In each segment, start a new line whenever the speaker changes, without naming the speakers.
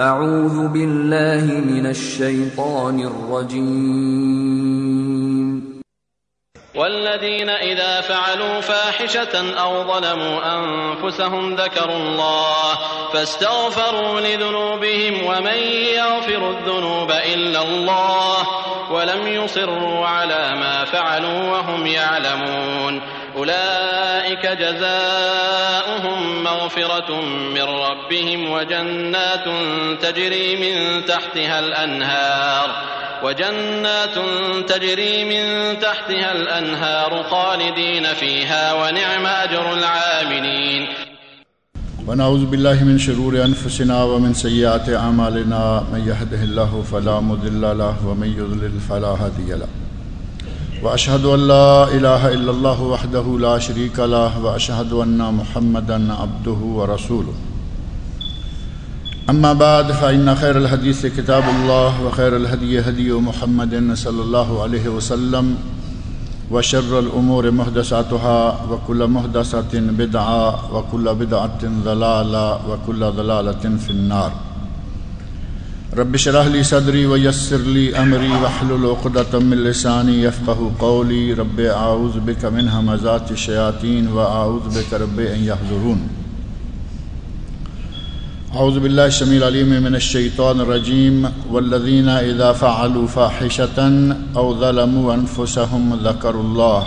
اعوذ باللہ من الشیطان الرجیم
والذین اذا فعلوا فاحشة او ظلموا انفسهم ذکروا اللہ فاستغفروا لذنوبهم ومن یغفر الذنوب الا اللہ ولم يصروا على ما فعلوا وهم يعلمون أولئك جزاؤهم مغفرة من ربهم وجنات تجري من تحتها الأنهار خالدين فيها ونعم أجر العاملين.
ونعوذ بالله من شرور أنفسنا ومن سيئات أعمالنا من يهده الله فلا مضل له ومن يضلل فلا هادي له وأشهد أن لا إله إلا الله وحده لا شريك له وأشهد أن محمدا عبده ورسوله. أما بعد فإن خير الحديث كتاب الله وخير الهدي هدي محمد صلى الله عليه وسلم وشر الأمور محدثاتها وكل محدثة بدعة وكل بدعة ضلالة وكل ضلالة في النار. رب اشرح لي صدري ويسر لي امري واحلل عقدة من لساني يفقهوا قولي. رب اعوذ بك من همزات الشياطين واعوذ بك رب ان يحضرون. اعوذ بالله السميع العليم من الشيطان الرجيم. والذين اذا فعلوا فاحشة او ظلموا انفسهم ذكروا الله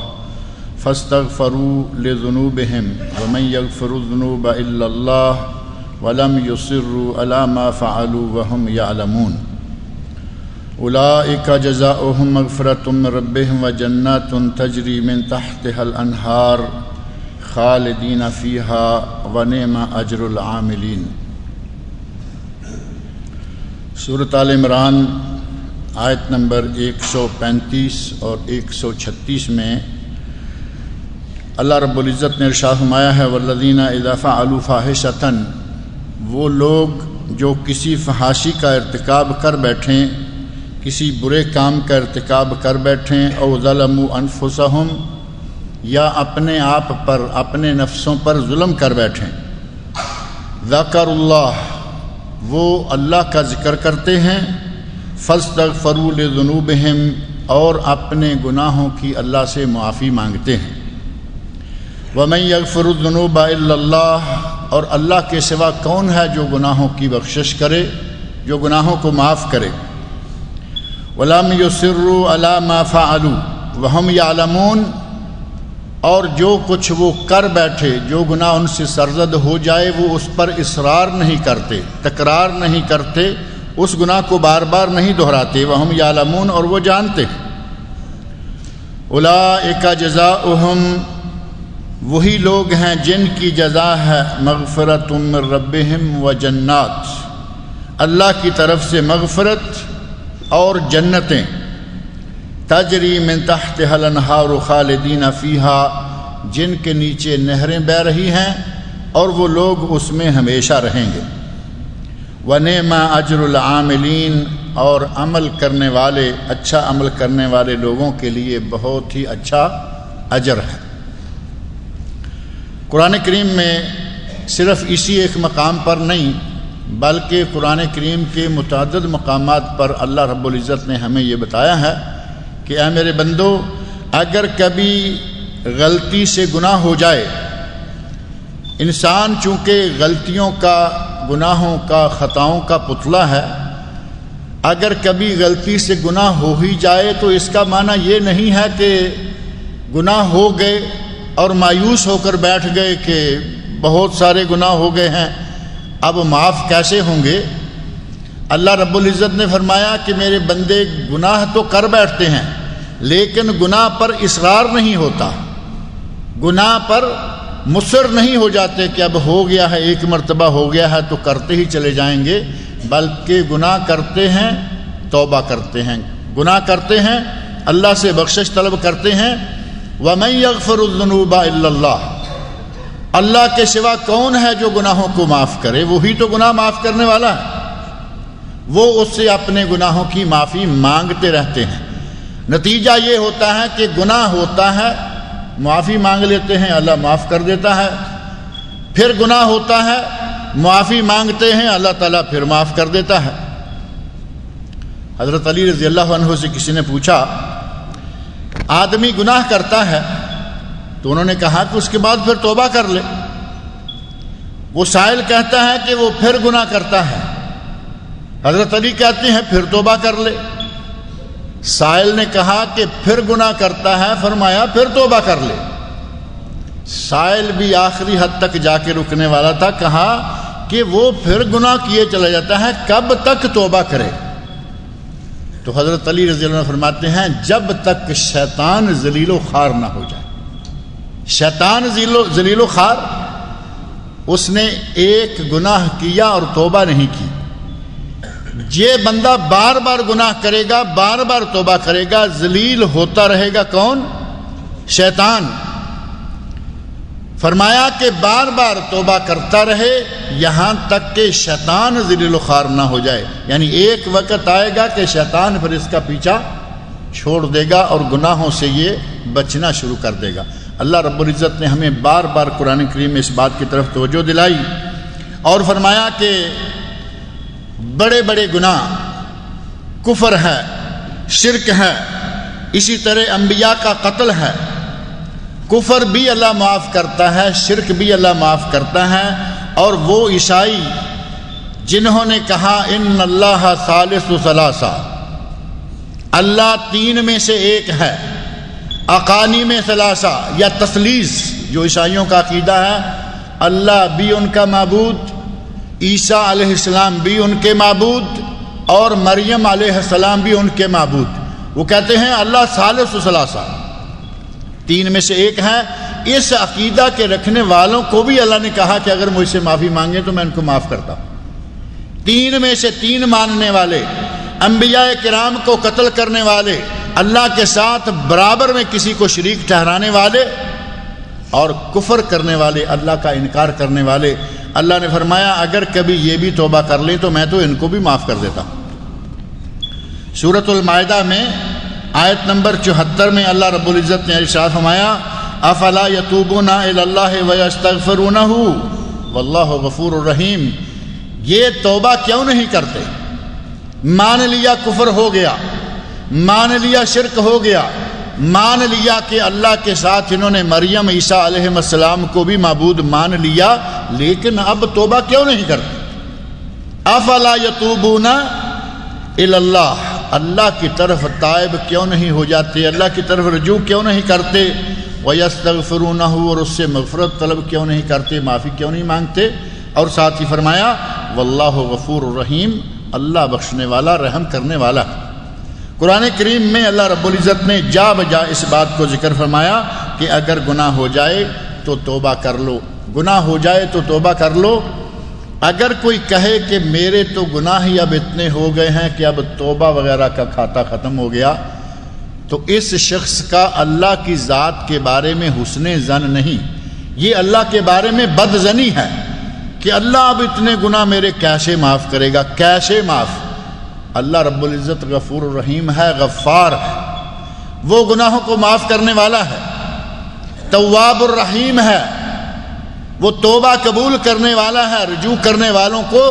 فاستغفروا لذنوبهم ومن يغفر الذنوب الا الله ولم يصروا على ما فعلوا وهم يعلمون. أولئك جزاؤهم مغفرة من ربهم وجنات تجري من تحتها الأنهار خالدين فيها ونعم أجر العاملين. سورۃ آل عمران آیت نمبر 135 اور 136 میں اللہ رب العزت نے ارشاد فرمایا ہے والذین اذا فعلوا فاحشة، وہ لوگ جو کسی فحاشی کا ارتکاب کر بیٹھیں، کسی برے کام کا ارتکاب کر بیٹھیں، او ظلموا انفسہم، یا اپنے آپ پر اپنے نفسوں پر ظلم کر بیٹھیں، ذکروا اللہ، وہ اللہ کا ذکر کرتے ہیں، فاستغفروا لذنوبہم، اور اپنے گناہوں کی اللہ سے معافی مانگتے ہیں، ومن یغفر الذنوب الا اللہ، اور اللہ کے سوا کون ہے جو گناہوں کی بخشش کرے، جو گناہوں کو معاف کرے، وَلَمْ يُصِرُّوا عَلَى مَا فَعَلُوا وَهُمْ يَعْلَمُونَ، اور جو کچھ وہ کر بیٹھے، جو گناہ ان سے سرزد ہو جائے وہ اس پر اصرار نہیں کرتے، تکرار نہیں کرتے، اس گناہ کو بار بار نہیں دہراتے، وَهُمْ يَعْلَمُونَ، اور وہ جانتے ہیں. أُولَئِكَ جَزَاؤُهُمْ، وہی لوگ ہیں جن کی جزا ہے مغفرت من ربہم و جنات، اللہ کی طرف سے مغفرت اور جنتیں، تجری من تحتها الانہار خالدین فیہا، جن کے نیچے نہریں بہہ رہی ہیں اور وہ لوگ اس میں ہمیشہ رہیں گے. ونعم اجر العاملین، اور عمل کرنے والے، اچھا عمل کرنے والے لوگوں کے لیے بہت ہی اچھا اجر ہے. قرآن کریم میں صرف اسی ایک مقام پر نہیں بلکہ قرآن کریم کے متعدد مقامات پر اللہ رب العزت نے ہمیں یہ بتایا ہے کہ اے میرے بندو، اگر کبھی غلطی سے گناہ ہو جائے، انسان چونکہ غلطیوں کا، گناہوں کا، خطاؤں کا پتلا ہے، اگر کبھی غلطی سے گناہ ہو ہی جائے تو اس کا معنی یہ نہیں ہے کہ گناہ ہو گئے اور مایوس ہو کر بیٹھ گئے کہ بہت سارے گناہ ہو گئے ہیں، اب معاف کیسے ہوں گے. اللہ رب العزت نے فرمایا کہ میرے بندے گناہ تو کر بیٹھتے ہیں لیکن گناہ پر اصرار نہیں ہوتا، گناہ پر مصر نہیں ہو جاتے کہ اب ہو گیا ہے، ایک مرتبہ ہو گیا ہے تو کرتے ہی چلے جائیں گے، بلکہ گناہ کرتے ہیں، توبہ کرتے ہیں، گناہ کرتے ہیں، اللہ سے بخشش طلب کرتے ہیں. وَمَن يَغْفِرُ الذُّنُوبَ إِلَّا اللَّهُ، اللہ کے سوا کون ہے جو گناہوں کو معاف کرے، وہی تو گناہ معاف کرنے والا ہے، وہ اس سے اپنے گناہوں کی معافی مانگتے رہتے ہیں. نتیجہ یہ ہوتا ہے کہ گناہ ہوتا ہے، معافی مانگ لیتے ہیں، اللہ معاف کر دیتا ہے، پھر گناہ ہوتا ہے معافی مانگتے ہیں اللہ تعالیٰ پھر معاف کر دیتا ہے۔ حضرت علی رضی اللہ عنہ سے کسی نے پوچھا آدمی گناہ کرتا ہے تو انہوں نے کہا کہ اس کے بعد پھر توبہ کر لے۔ وہ سائل کہتا ہے کہ وہ پھر گناہ کرتا ہے، حضرت علی کہتے ہیں پھر توبہ کر لے۔ سائل نے کہا کہ پھر گناہ کرتا ہے، فرمایا پھر توبہ کر لے۔ سائل بھی آخری حد تک جا کے رکنے والا تھا، کہا کہ وہ پھر گناہ کیے چلا جاتا ہے، کب تک توبہ کرے؟ تو حضرت علی رضی اللہ عنہ فرماتے ہیں جب تک شیطان ذلیل و خوار نہ ہو جائے۔ شیطان ذلیل و خوار، اس نے ایک گناہ کیا اور توبہ نہیں کی۔ یہ بندہ بار بار گناہ کرے گا، بار بار توبہ کرے گا، ذلیل ہوتا رہے گا۔ کون؟ شیطان۔ فرمایا کہ بار بار توبہ کرتا رہے یہاں تک کہ شیطان ذلیل و خوار نہ ہو جائے، یعنی ایک وقت آئے گا کہ شیطان پھر اس کا پیچھا چھوڑ دے گا اور گناہوں سے یہ بچنا شروع کر دے گا۔ اللہ رب العزت نے ہمیں بار بار قرآن کریم میں اس بات کی طرف توجہ دلائی اور فرمایا کہ بڑے بڑے گناہ کفر ہے، شرک ہے، اسی طرح انبیاء کا قتل ہے۔ کفر بھی اللہ معاف کرتا ہے، شرک بھی اللہ معاف کرتا ہے۔ اور وہ عیسائی جنہوں نے کہا ان اللہ ثالث ثلاثہ، اللہ تین میں سے ایک ہے، اقانی میں ثلاثہ یا تثلیث جو عیسائیوں کا عقیدہ ہے، اللہ بھی ان کا معبود، عیسیٰ علیہ السلام بھی ان کے معبود اور مریم علیہ السلام بھی ان کے معبود۔ وہ کہتے ہیں اللہ ثالث ثلاثہ، تین میں سے ایک ہے۔ اس عقیدہ کے رکھنے والوں کو بھی اللہ نے کہا کہ اگر مجھ سے معافی مانگے تو میں ان کو معاف کرتا ہوں۔ تین میں سے تین ماننے والے، انبیاء کرام کو قتل کرنے والے، اللہ کے ساتھ برابر میں کسی کو شریک ٹھہرانے والے اور کفر کرنے والے، اللہ کا انکار کرنے والے، اللہ نے فرمایا اگر کبھی یہ بھی توبہ کر لیں تو میں تو ان کو بھی معاف کر دیتا ہوں۔ سورۃ المائدہ میں آیت نمبر 74 میں اللہ رب العزت نے ارشاد فرمایا افلا یتوبون الی اللہ ویستغفرونہ واللہ غفور الرحیم، یہ توبہ کیوں نہیں کرتے؟ مان لیا کفر ہو گیا، مان لیا شرک ہو گیا، مان لیا کہ اللہ کے ساتھ انہوں نے مریم عیسیٰ علیہ السلام کو بھی معبود مان لیا، لیکن اب توبہ کیوں نہیں کرتے؟ افلا یتوبون الی اللہ، اللہ کی طرف تائب کیوں نہیں ہو جاتے، اللہ کی طرف رجوع کیوں نہیں کرتے، وَيَسْتَغْفِرُونَهُ، اور اس سے مغفرت طلب کیوں نہیں کرتے، معافی کیوں نہیں مانگتے؟ اور ساتھ ہی فرمایا واللہ غفور الرحیم، اللہ بخشنے والا رحم کرنے والا۔ قرآن کریم میں اللہ رب العزت نے جا بجا اس بات کو ذکر فرمایا کہ اگر گناہ ہو جائے تو توبہ کر لو، گناہ ہو جائے تو توبہ کر لو۔ اگر کوئی کہے کہ میرے تو گناہ ہی اب اتنے ہو گئے ہیں کہ اب توبہ وغیرہ کا کھاتا ختم ہو گیا، تو اس شخص کا اللہ کی ذات کے بارے میں حسن ظن نہیں، یہ اللہ کے بارے میں بد ظنی ہے کہ اللہ اب اتنے گناہ میرے کیسے معاف کرے گا، کیسے معاف؟ اللہ رب العزت غفور الرحیم ہے، غفار ہے، وہ گناہوں کو معاف کرنے والا ہے، تواب الرحیم ہے، وہ توبہ قبول کرنے والا ہے، رجوع کرنے والوں کو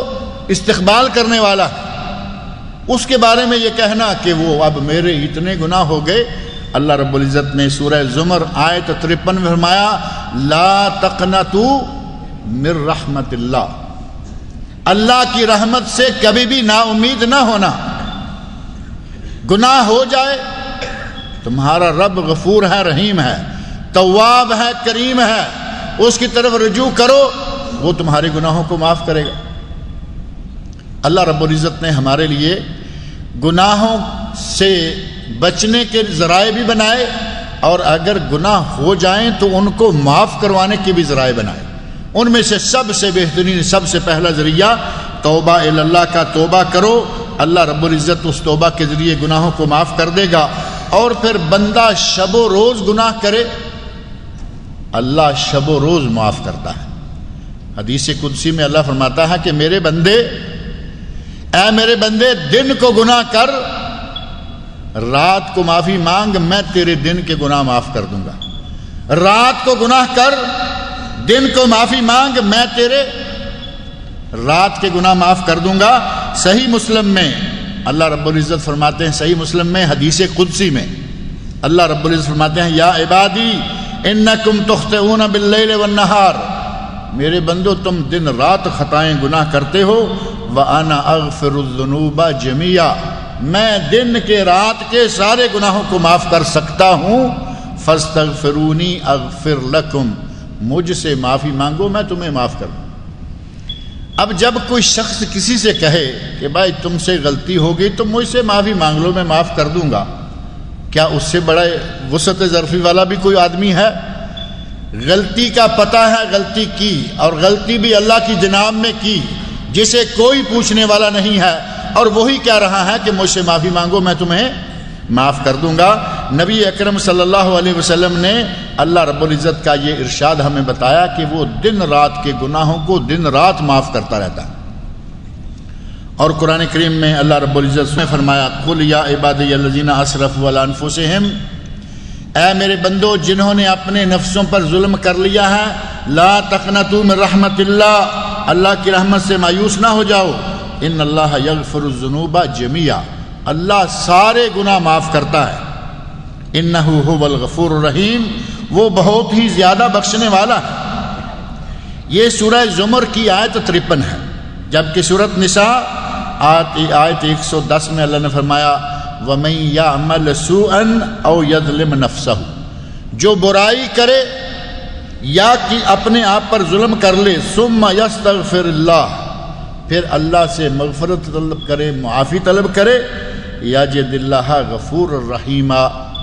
استقبال کرنے والا ہے۔ اس کے بارے میں یہ کہنا کہ وہ اب میرے اتنے گناہ ہو گئے، اللہ رب العزت نے سورہ زمر آیت 53 میں فرمایا لا تقنطوا من رحمت اللہ، اللہ کی رحمت سے کبھی بھی نا امید نہ ہونا۔ گناہ ہو جائے تمہارا رب غفور ہے، رحیم ہے، تواب ہے، کریم ہے، اس کی طرف رجوع کرو، وہ تمہارے گناہوں کو معاف کرے گا۔ اللہ رب العزت نے ہمارے لیے گناہوں سے بچنے کے ذرائع بھی بنائے اور اگر گناہ ہو جائیں تو ان کو معاف کروانے کے بھی ذرائع بنائے۔ ان میں سے سب سے بہترین، سب سے پہلا ذریعہ توبہ الی اللہ کا، توبہ کرو، اللہ رب العزت اس توبہ کے ذریعے گناہوں کو معاف کر دے گا۔ اور پھر بندہ شب و روز گناہ کرے، اللہ شب و روز معاف کرتا ہے۔ حدیث قدسی میں اللہ فرماتا ہے کہ میرے بندے، اے میرے بندے، دن کو گناہ کر، رات کو معافی مانگ، میں تیرے دن کے گناہ معاف کر دوں گا۔ رات کو گناہ کر، دن کو معافی مانگ، میں تیرے رات کے گناہ معاف کر دوں گا۔ صحیح مسلم میں اللہ رب العزت فرماتے ہیں، صحیح مسلم میں حدیث قدسی میں اللہ رب العزت فرماتے ہیں، یا عبادی انکم تخطئون باللیل والنہار، میرے بندو تم دن رات خطائیں گناہ کرتے ہو، وانا اغفر الذنوب جميعا، میں دن کے رات کے سارے گناہوں کو معاف کر سکتا ہوں، فاستغفرونی اغفر لکم، مجھ سے معافی مانگو میں تمہیں معاف کر دوں۔ اب جب کوئی شخص کسی سے کہے کہ بھائی تم سے غلطی ہو گئی تو مجھ سے معافی مانگ لو میں معاف کر دوں گا، کیا اس سے بڑا وسعت ظرفی والا بھی کوئی آدمی ہے؟ غلطی کا پتہ ہے غلطی کی، اور غلطی بھی اللہ کی جناب میں کی، جسے کوئی پوچھنے والا نہیں ہے، اور وہی کہہ رہا ہے کہ مجھ سے معافی مانگو میں تمہیں معاف کر دوں گا۔ نبی اکرم صلی اللہ علیہ وسلم نے اللہ رب العزت کا یہ ارشاد ہمیں بتایا کہ وہ دن رات کے گناہوں کو دن رات معاف کرتا رہتا ہے۔ اور قرآن کریم میں اللہ رب العزت نے فرمایا، قل یا عبادی الذین اسرفوا علی انفسہم، اے میرے بندو جنہوں نے اپنے نفسوں پر ظلم کر لیا ہے، لا تقنطوا من رحمت اللہ، اللہ کی رحمت سے مایوس نہ ہو جاؤ، ان اللہ یغفر الذنوب جميعا، اللہ سارے گناہ معاف کرتا ہے، انہ هو الغفور الرحیم، وہ بہت ہی زیادہ بخشنے والا ہے۔ یہ سورہ زمر کی آیت 53 ہے، جبکہ سورۃ نساء آیت 110 میں اللہ نے فرمایا، وَمَن يَعْمَلْ سُوءًا أَوْ يَظْلِمْ نَفْسَهُ، جو برائی کرے یا کہ اپنے آپ پر ظلم کر لے، ثم يستغفر اللہ، پھر اللہ سے مغفرت طلب کرے، معافی طلب کرے، یجد اللہ غفور الرحیم،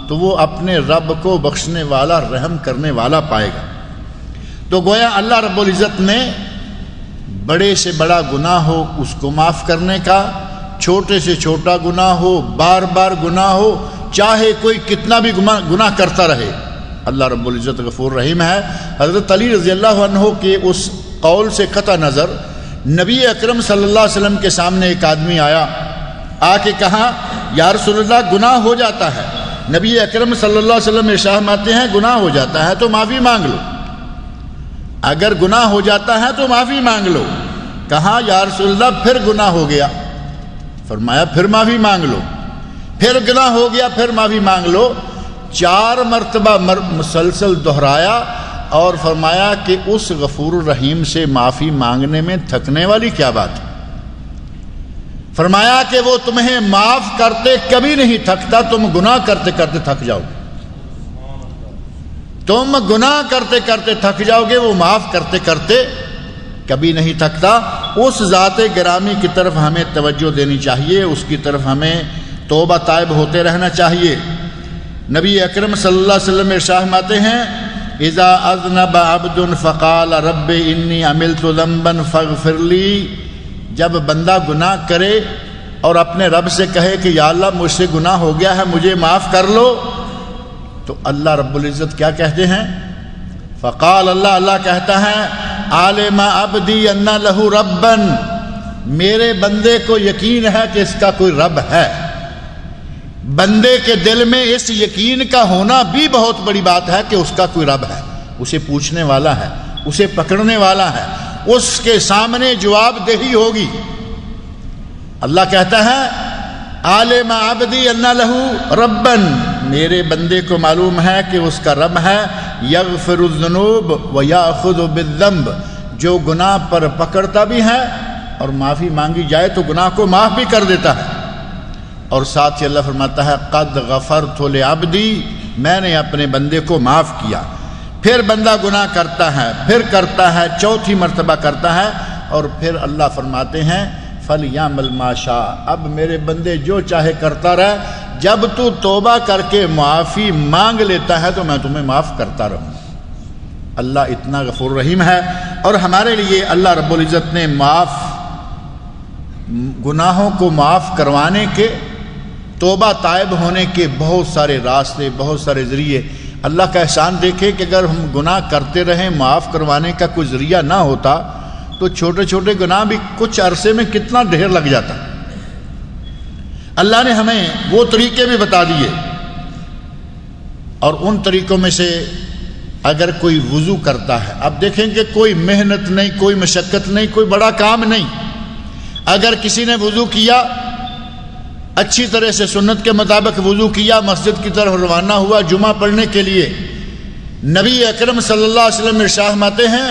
تو وہ اپنے رب کو بخشنے والا رحم کرنے والا پائے گا۔ تو گویا اللہ رب العزت نے بڑے سے بڑا گناہ ہو اس کو معاف کرنے کا، چھوٹے سے چھوٹا گناہ ہو، بار بار گناہ ہو، چاہے کوئی کتنا بھی گناہ کرتا رہے، اللہ رب العزت غفور رحیم ہے۔ حضرت علی رضی اللہ عنہ کے اس قول سے قطع نظر نبی اکرم صلی اللہ علیہ وسلم کے سامنے ایک آدمی آیا، آ کے کہا یا رسول اللہ گناہ ہو جاتا ہے، نبی اکرم صلی اللہ علیہ وسلم ارشاد فرماتے ہیں گناہ ہو جاتا ہے تو معافی مانگ لو، اگر گناہ ہو جاتا ہے تو معافی مانگ لو۔ کہا یا رسول اللہ پھر گناہ ہو گیا، فرمایا پھر معافی مانگ لو، پھر گناہ ہو گیا پھر معافی مانگ لو، 4 مرتبہ مسلسل دہرایا، اور فرمایا کہ اس غفور الرحیم سے معافی مانگنے میں تھکنے والی کیا بات ہے؟ فرمایا کہ وہ تمہیں معاف کرتے کبھی نہیں تھکتا، تم گناہ کرتے کرتے تھک جاؤ گے، تم گناہ کرتے کرتے تھک جاؤ گے، وہ معاف کرتے کرتے کبھی نہیں تھکتا۔ اس ذات گرامی کی طرف ہمیں توجہ دینی چاہیے، اس کی طرف ہمیں توبہ تائب ہوتے رہنا چاہیے۔ نبی اکرم صلی اللہ علیہ وسلم ارشاد فرماتے ہیں، اذا اذنب عبد فقال رب انی عملت ذنبا فاغفر لی، جب بندہ گناہ کرے اور اپنے رب سے کہے کہ یا اللہ مجھ سے گناہ ہو گیا ہے مجھے معاف کر لو، تو اللہ رب العزت کیا کہتے ہیں؟ فقال اللہ کہتا ہے، عالم عبدی ان لہ ربا، میرے بندے کو یقین ہے کہ اس کا کوئی رب ہے۔ بندے کے دل میں اس یقین کا ہونا بھی بہت بڑی بات ہے کہ اس کا کوئی رب ہے، اسے پوچھنے والا ہے، اسے پکڑنے والا ہے، اس کے سامنے جواب دہی ہوگی۔ اللہ کہتا ہے عالم عبدی ان لہ ربا، میرے بندے کو معلوم ہے کہ اس کا رب ہے، یغفر الذنوب ویاخذ بالذنب، جو گناہ پر پکڑتا بھی ہے اور معافی مانگی جائے تو گناہ کو معاف بھی کر دیتا ہے۔ اور ساتھ ہی اللہ فرماتا ہے قد غفرت لعبدی، میں نے اپنے بندے کو معاف کیا۔ پھر بندہ گناہ کرتا ہے، پھر کرتا ہے، 4تھی مرتبہ کرتا ہے، اور پھر اللہ فرماتے ہیں فَلْيَعْمَلْ مَا شَاءَ، اب میرے بندے جو چاہے کرتا رہ، جب تو توبہ کر کے معافی مانگ لیتا ہے تو میں تمہیں معاف کرتا رہوں۔ اللہ اتنا غفور رحیم ہے، اور ہمارے لیے اللہ رب العزت نے گناہوں کو معاف کروانے کے، توبہ طائب ہونے کے بہت سارے راستے، بہت سارے ذریعے۔ اللہ کا احسان دیکھے کہ اگر ہم گناہ کرتے رہیں، معاف کروانے کا کوئی ذریعہ نہ ہوتا تو چھوٹے چھوٹے گناہ بھی کچھ عرصے میں کتنا ڈھیر لگ جاتا۔ اللہ نے ہمیں وہ طریقے بھی بتا دیے، اور ان طریقوں میں سے اگر کوئی وضو کرتا ہے، اب دیکھیں کہ کوئی محنت نہیں، کوئی مشقت نہیں، کوئی بڑا کام نہیں، اگر کسی نے وضو کیا، اچھی طرح سے سنت کے مطابق وضو کیا، مسجد کی طرف روانہ ہوا جمعہ پڑھنے کے لیے، نبی اکرم صلی اللہ علیہ وسلم ارشاد فرماتے ہیں،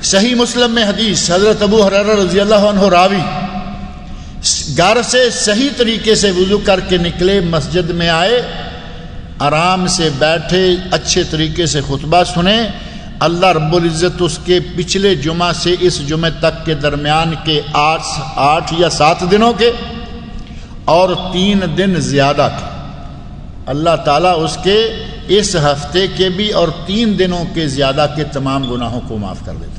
صحیح مسلم میں حدیث، حضرت ابو ہریرہ رضی اللہ عنہ راوی، گھر سے صحیح طریقے سے وضو کر کے نکلے، مسجد میں آئے، آرام سے بیٹھے، اچھے طریقے سے خطبہ سنے، اللہ رب العزت اس کے پچھلے جمعہ سے اس جمعہ تک کے درمیان کے 8 یا 7 دنوں کے اور 3 دن زیادہ کے، اللہ تعالیٰ اس کے اس ہفتے کے بھی اور 3 دنوں کے زیادہ کے تمام گناہوں کو معاف کر دیتے۔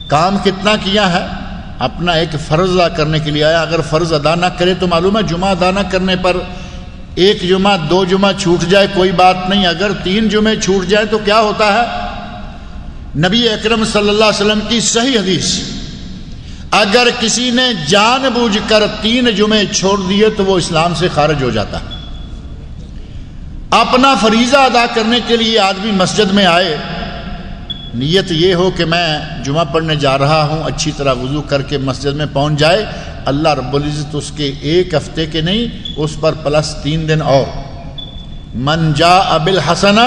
کام کتنا کیا ہے؟ اپنا ایک فرض ادا کرنے کے لیے آیا، اگر فرض ادا نہ کرے تو معلوم ہے جمعہ ادا نہ کرنے پر 1 جمعہ 2 جمعہ چھوٹ جائے کوئی بات نہیں، اگر 3 جمعے چھوٹ جائے تو کیا ہوتا ہے؟ نبی اکرم صلی اللہ علیہ وسلم کی صحیح حدیث، اگر کسی نے جان بوجھ کر 3 جمعے چھوڑ دیے تو وہ اسلام سے خارج ہو جاتا ہے۔ اپنا فریضہ ادا کرنے کے لیے آدمی مسجد میں آئے، نیت یہ ہو کہ میں جمعہ پڑھنے جا رہا ہوں، اچھی طرح وضو کر کے مسجد میں پہنچ جائے، اللہ رب العزت اس کے 1 ہفتے کے نہیں، اس پر پلس 3 دن اور۔ من جاء بالحسنہ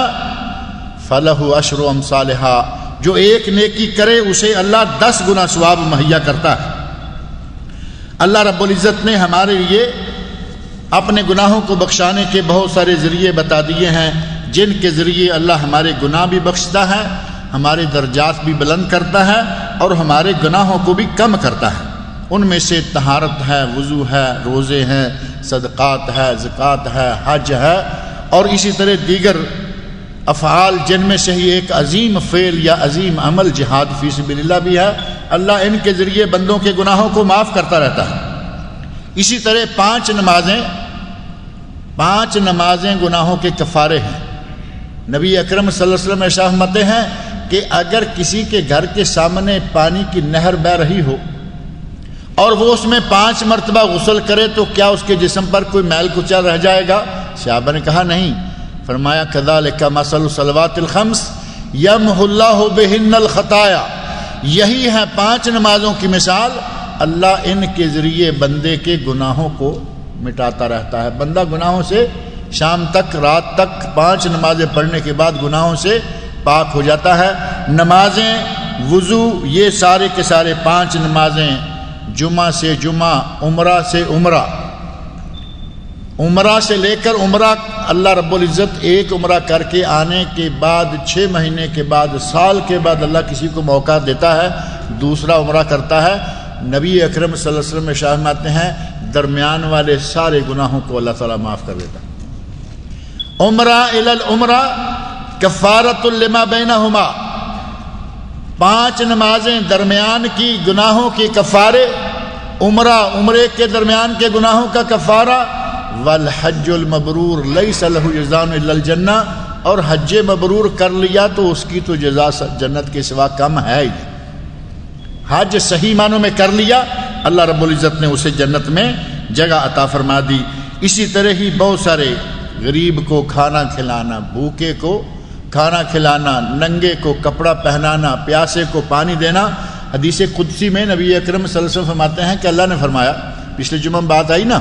فلہ عشر امثالہا، جو ایک نیکی کرے اسے اللہ 10 گنا ثواب مہیا کرتا ہے۔ اللہ رب العزت نے ہمارے لیے اپنے گناہوں کو بخشانے کے بہت سارے ذریعے بتا دیے ہیں، جن کے ذریعے اللہ ہمارے گناہ بھی بخشتا ہے، ہمارے درجات بھی بلند کرتا ہے اور ہمارے گناہوں کو بھی کم کرتا ہے۔ ان میں سے طہارت ہے، وضو ہے، روزے ہیں، صدقات ہے، زکوٰۃ ہے، حج ہے، اور اسی طرح دیگر افعال، جن میں سے ہی ایک عظیم فعل یا عظیم عمل جہاد فی سبیل اللہ بھی ہے۔ اللہ ان کے ذریعے بندوں کے گناہوں کو معاف کرتا رہتا ہے۔ اسی طرح 5 نمازیں گناہوں کے کفارے ہیں۔ نبی اکرم صلی اللہ علیہ وسلم ارشاد فرماتے ہیں کہ اگر کسی کے گھر کے سامنے پانی کی نہر بہہ رہی ہو اور وہ اس میں 5 مرتبہ غسل کرے تو کیا اس کے جسم پر کوئی میل کچا رہ جائے گا؟ صحابہ نے کہا نہیں۔ فرمایا کذالک مثل الصلوات الخمس یمحو اللہ بہن الخطایا، یہی ہے 5 نمازوں کی مثال، اللہ ان کے ذریعے بندے کے گناہوں کو مٹاتا رہتا ہے۔ بندہ گناہوں سے شام تک، رات تک 5 نمازیں پڑھنے کے بعد گناہوں سے پاک ہو جاتا ہے۔ نمازیں، وضو، یہ سارے کے سارے 5 نمازیں، جمعہ سے جمعہ، عمرہ سے عمرہ، عمرہ سے لے کر عمرہ، اللہ رب العزت ایک عمرہ کر کے آنے کے بعد 6 مہینے کے بعد، سال کے بعد اللہ کسی کو موقع دیتا ہے، دوسرا عمرہ کرتا ہے۔ نبی اکرم صلی اللہ علیہ وسلم ارشاد فرماتے ہیں درمیان والے سارے گناہوں کو اللہ تعالیٰ معاف کر دیتا ہے۔ عمرہ الی العمرہ کفارۃ لما بینہما، 5 نمازیں درمیان کی گناہوں کی کفارے، عمرے کے درمیان کے گناہوں کا کفارہ، والحج المبرور لیس لہ جزاء الا الجنہ، اور حج مبرور کر لیا تو اس کی تو جزا جنت کے سوا کم ہے ہی۔ حج صحیح معنوں میں کر لیا، اللہ رب العزت نے اسے جنت میں جگہ عطا فرما دی۔ اسی طرح ہی بہت سارے، غریب کو کھانا کھلانا، بھوکے کو کھانا کھلانا، ننگے کو کپڑا پہنانا، پیاسے کو پانی دینا۔ حدیث قدسی میں نبی اکرم صلی اللہ علیہ وسلم فرماتے ہیں کہ اللہ نے فرمایا، پچھلے جمعہ میں بات آئی نا،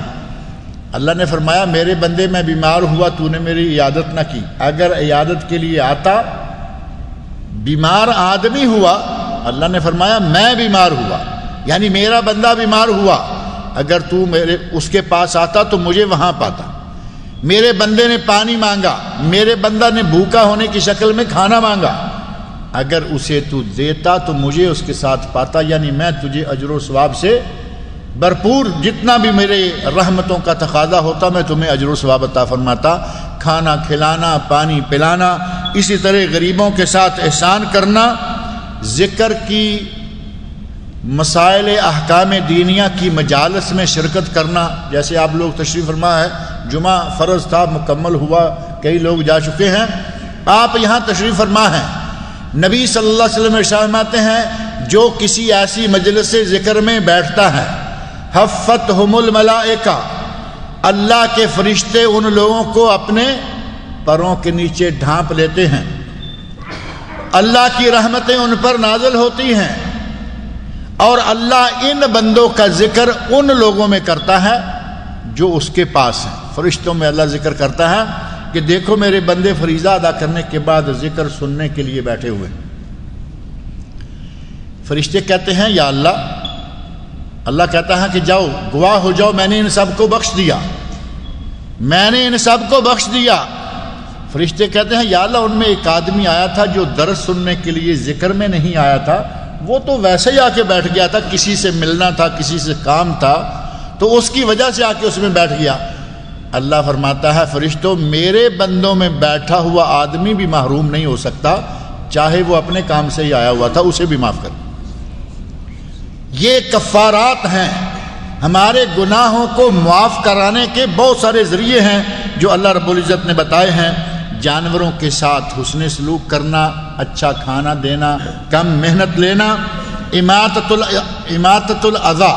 اللہ نے فرمایا میرے بندے میں بیمار ہوا تو نے میری عیادت نہ کی، اگر عیادت کے لیے آتا، بیمار آدمی ہوا، اللہ نے فرمایا میں بیمار ہوا، یعنی میرا بندہ بیمار ہوا، اگر تو اس کے پاس آتا تو مجھے وہاں پاتا۔ میرے بندے نے پانی مانگا، میرے بندہ نے بھوکا ہونے کی شکل میں کھانا مانگا، اگر اسے تو دیتا تو مجھے اس کے ساتھ پاتا، یعنی میں تجھے اجر و ثواب سے بھرپور، جتنا بھی میرے رحمتوں کا تقاضا ہوتا میں تمہیں اجر و ثواب عطا فرماتا۔ کھانا کھلانا، پانی پلانا، اسی طرح غریبوں کے ساتھ احسان کرنا، ذکر کی، مسائل احکام دینیہ کی مجالس میں شرکت کرنا، جیسے آپ لوگ تشریف فرما ہے، جمعہ فرض تھا، مکمل ہوا، کئی لوگ جا چکے ہیں، آپ یہاں تشریف فرما ہیں۔ نبی صلی اللہ علیہ وسلم ارشاد فرماتے ہیں جو کسی ایسی مجلس ذکر میں بیٹھتا ہے، حفتہم الملائکہ، اللہ کے فرشتے ان لوگوں کو اپنے پروں کے نیچے ڈھانپ لیتے ہیں، اللہ کی رحمتیں ان پر نازل ہوتی ہیں، اور اللہ ان بندوں کا ذکر ان لوگوں میں کرتا ہے جو اس کے پاس ہیں۔ فرشتوں میں اللہ ذکر کرتا ہے کہ دیکھو میرے بندے فریضہ ادا کرنے کے بعد ذکر سننے کے لیے بیٹھے ہوئے۔ فرشتے کہتے ہیں یا اللہ کہتا ہے کہ جاؤ گواہ ہو جاؤ، میں نے ان سب کو بخش دیا، میں نے ان سب کو بخش دیا۔ فرشتے کہتے ہیں یا اللہ ان میں ایک آدمی آیا تھا جو درس سننے کے لیے ذکر میں نہیں آیا تھا، وہ تو ویسے ہی آ کے بیٹھ گیا تھا، کسی سے ملنا تھا، کسی سے کام تھا، تو اس کی وجہ سے آ کے اس میں بیٹھ گیا۔ اللہ فرماتا ہے فرشتوں میرے بندوں میں بیٹھا ہوا آدمی بھی محروم نہیں ہو سکتا، چاہے وہ اپنے کام سے ہی آیا ہوا تھا، اسے بھی معاف کر۔ یہ کفارات ہیں، ہمارے گناہوں کو معاف کرانے کے بہت سارے ذریعے ہیں جو اللہ رب العزت نے بتائے ہیں۔ جانوروں کے ساتھ حسن سلوک کرنا، اچھا کھانا دینا، کم محنت لینا، اماطۃ الاذی،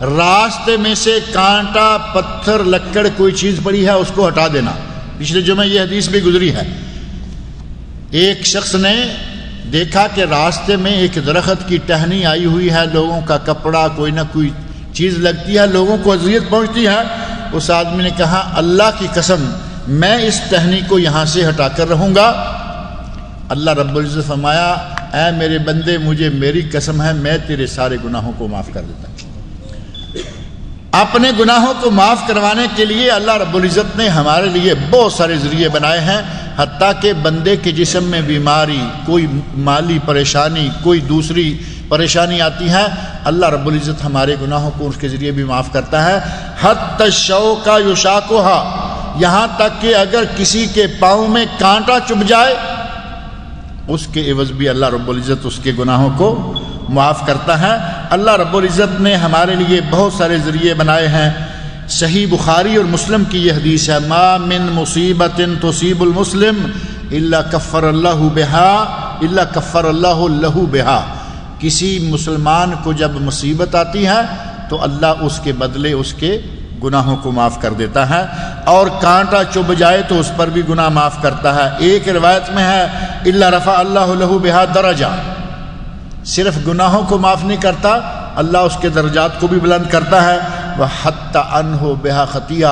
راستے میں سے کانٹا پتھر لکڑ کوئی چیز پڑی ہے اس کو ہٹا دینا۔ پچھلے جمعے یہ حدیث بھی گزری ہے، ایک شخص نے دیکھا کہ راستے میں ایک درخت کی ٹہنی آئی ہوئی ہے، لوگوں کا کپڑا کوئی نہ کوئی چیز لگتی ہے، لوگوں کو اذیت پہنچتی ہے۔ اس آدمی نے کہا اللہ کی قسم میں اس ٹہنی کو یہاں سے ہٹا کر رہوں گا۔ اللہ رب العزت فرمایا اے میرے بندے مجھے میری قسم ہے میں تیرے سارے گناہوں کو معاف کر دیتا ہوں۔ اپنے گناہوں کو معاف کروانے کے لیے اللہ رب العزت نے ہمارے لیے بہت سارے ذریعے بنائے ہیں، حتیٰ کہ بندے کے جسم میں بیماری، کوئی مالی پریشانی، کوئی دوسری پریشانی آتی ہے، اللہ رب العزت ہمارے گناہوں کو اس کے ذریعے بھی معاف کرتا ہے۔ حتی الشوک یشاکھا، یہاں تک کہ اگر کسی کے پاؤں میں کانٹا چبھ جائے اس کے عوض بھی اللہ رب العزت اس کے گناہوں کو معاف کرتا ہے۔ اللہ رب العزت نے ہمارے لیے بہت سارے ذریعے بنائے ہیں۔ صحیح بخاری اور مسلم کی یہ حدیث ہے ما من مصیبت تصیب المسلم الا کفر اللہ لہ بہا، کسی مسلمان کو جب مصیبت آتی ہے تو اللہ اس کے بدلے اس کے گناہوں کو معاف کر دیتا ہے، اور کانٹا چبھ جائے تو اس پر بھی گناہ معاف کرتا ہے۔ ایک روایت میں ہے الا رفع اللہ لہ بہا درجہ، صرف گناہوں کو معاف نہیں کرتا، اللہ اس کے درجات کو بھی بلند کرتا ہے۔ وحتی عنہ بہا خطیئہ،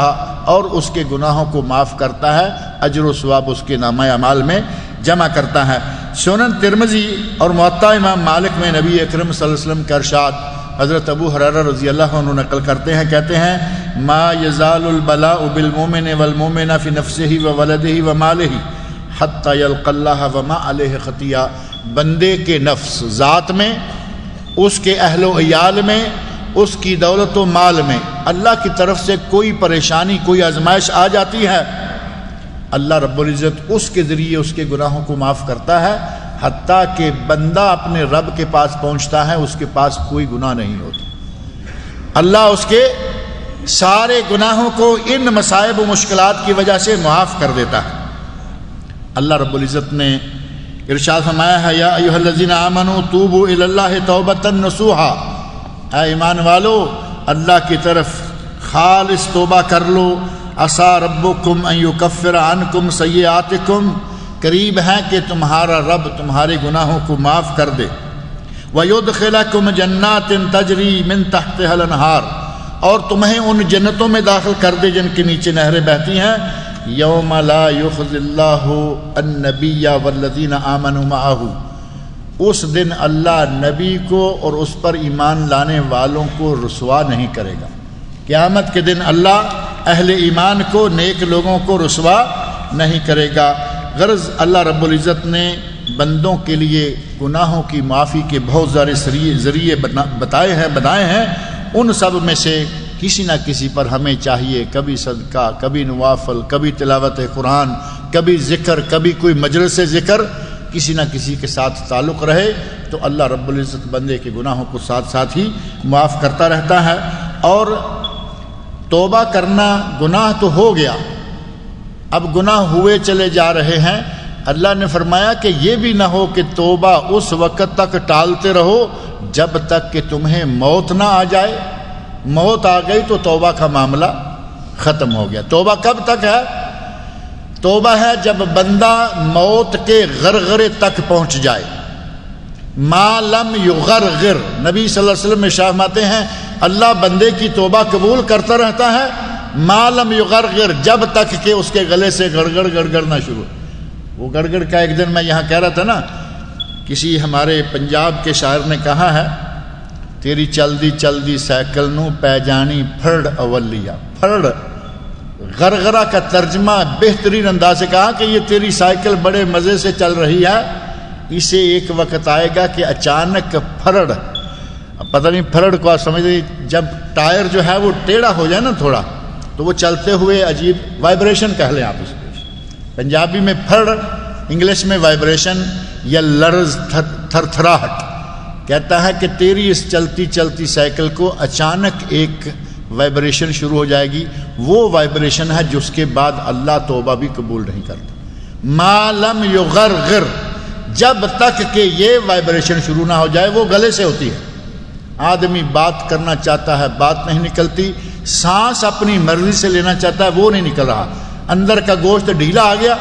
اور اس کے گناہوں کو معاف کرتا ہے، اجر و ثواب اس کے نامہ اعمال میں جمع کرتا ہے۔ سنن ترمذی اور موطا امام مالک میں نبی اکرم صلی اللہ علیہ وسلم کا ارشاد حضرت ابو ہریرہ رضی اللہ عنہ نقل کرتے ہیں، کہتے ہیں ما یزال البلاء بالمؤمن والمؤمنہ فی نفسہ وولدہ ومالہ حتی یلقی اللہ وما علیہ خطیئہ، بندے کے نفس ذات میں، اس کے اہل و عیال میں، اس کی دولت و مال میں اللہ کی طرف سے کوئی پریشانی، کوئی آزمائش آ جاتی ہے، اللہ رب العزت اس کے ذریعے اس کے گناہوں کو معاف کرتا ہے، حتیٰ کہ بندہ اپنے رب کے پاس پہنچتا ہے اس کے پاس کوئی گناہ نہیں ہوتا، اللہ اس کے سارے گناہوں کو ان مصائب و مشکلات کی وجہ سے معاف کر دیتا ہے۔ اللہ رب العزت نے ارشاد فرمایا ہے یا ایھا الذین آمنوا توبوا الی اللہ توبۃ نصوحا، اے ایمان والو اللہ کی طرف خالص توبہ کر لو، عسیٰ ربکم ان یکفر عنکم سیئاتکم، قریب ہے کہ تمہارا رب تمہارے گناہوں کو معاف کر دے، وَيُدْخِلَكُمْ جَنَّاتٍ تَجْرِي مِن تَحْتِهَا الْأَنْهَارُ، اور تمہیں ان جنتوں میں داخل کر دے جن کے نیچے نہریں بہتی ہیں، یوم لا یخزی اللہ النبی والذین آمنوا معہ، اس دن اللہ نبی کو اور اس پر ایمان لانے والوں کو رسوا نہیں کرے گا۔ قیامت کے دن اللہ اہل ایمان کو، نیک لوگوں کو رسوا نہیں کرے گا۔ غرض اللہ رب العزت نے بندوں کے لیے گناہوں کی معافی کے بہت سارے ذریعے بتائے ہیں، ان سب میں سے کسی نہ کسی پر ہمیں چاہیے، کبھی صدقہ، کبھی نوافل، کبھی تلاوت قرآن، کبھی ذکر، کبھی کوئی مجلس ذکر، کسی نہ کسی کے ساتھ تعلق رہے تو اللہ رب العزت بندے کے گناہوں کو ساتھ ساتھ ہی معاف کرتا رہتا ہے۔ اور توبہ کرنا، گناہ تو ہو گیا، اب گناہ ہوئے چلے جا رہے ہیں، اللہ نے فرمایا کہ یہ بھی نہ ہو کہ توبہ اس وقت تک ٹالتے رہو جب تک کہ تمہیں موت نہ آ جائے، موت آ گئی تو توبہ کا معاملہ ختم ہو گیا۔ توبہ کب تک ہے؟ توبہ ہے جب بندہ موت کے غرغرے تک پہنچ جائے. ما لم یغرغر، نبی صلی اللہ علیہ وسلم ارشاد فرماتے ہیں اللہ بندے کی توبہ قبول کرتا رہتا ہے ما لم یغرغر، جب تک کہ اس کے گلے سے گڑگڑ گڑگڑ نہ شروع. وہ گڑگڑ کا ایک دن میں یہاں کہہ رہا تھا نا، کسی ہمارے پنجاب کے شاعر نے کہا ہے تیری چلدی چلدی سائیکل نو پی جانی پھڑ اولیا. پھڑ غرغرہ کا ترجمہ بہترین انداز سے کہا کہ یہ تیری سائیکل بڑے مزے سے چل رہی ہے، اسے ایک وقت آئے گا کہ اچانک پھڑ، پتہ نہیں پھڑ کو آپ سمجھ رہی، جب ٹائر جو ہے وہ ٹیڑھا ہو جائے نا تھوڑا تو وہ چلتے ہوئے عجیب وائبریشن کہہ لیں آپ اس کو. پنجابی میں پھڑ، انگلش میں وائبریشن یا لرز، تھر تھراہٹ. کہتا ہے کہ تیری اس چلتی چلتی سائیکل کو اچانک ایک وائبریشن شروع ہو جائے گی، وہ وائبریشن ہے جس کے بعد اللہ توبہ بھی قبول نہیں کرتا. ما لم یغرغر، جب تک کہ یہ وائبریشن شروع نہ ہو جائے. وہ گلے سے ہوتی ہے، آدمی بات کرنا چاہتا ہے بات نہیں نکلتی، سانس اپنی مرضی سے لینا چاہتا ہے وہ نہیں نکل رہا، اندر کا گوشت ڈھیلا آ گیا.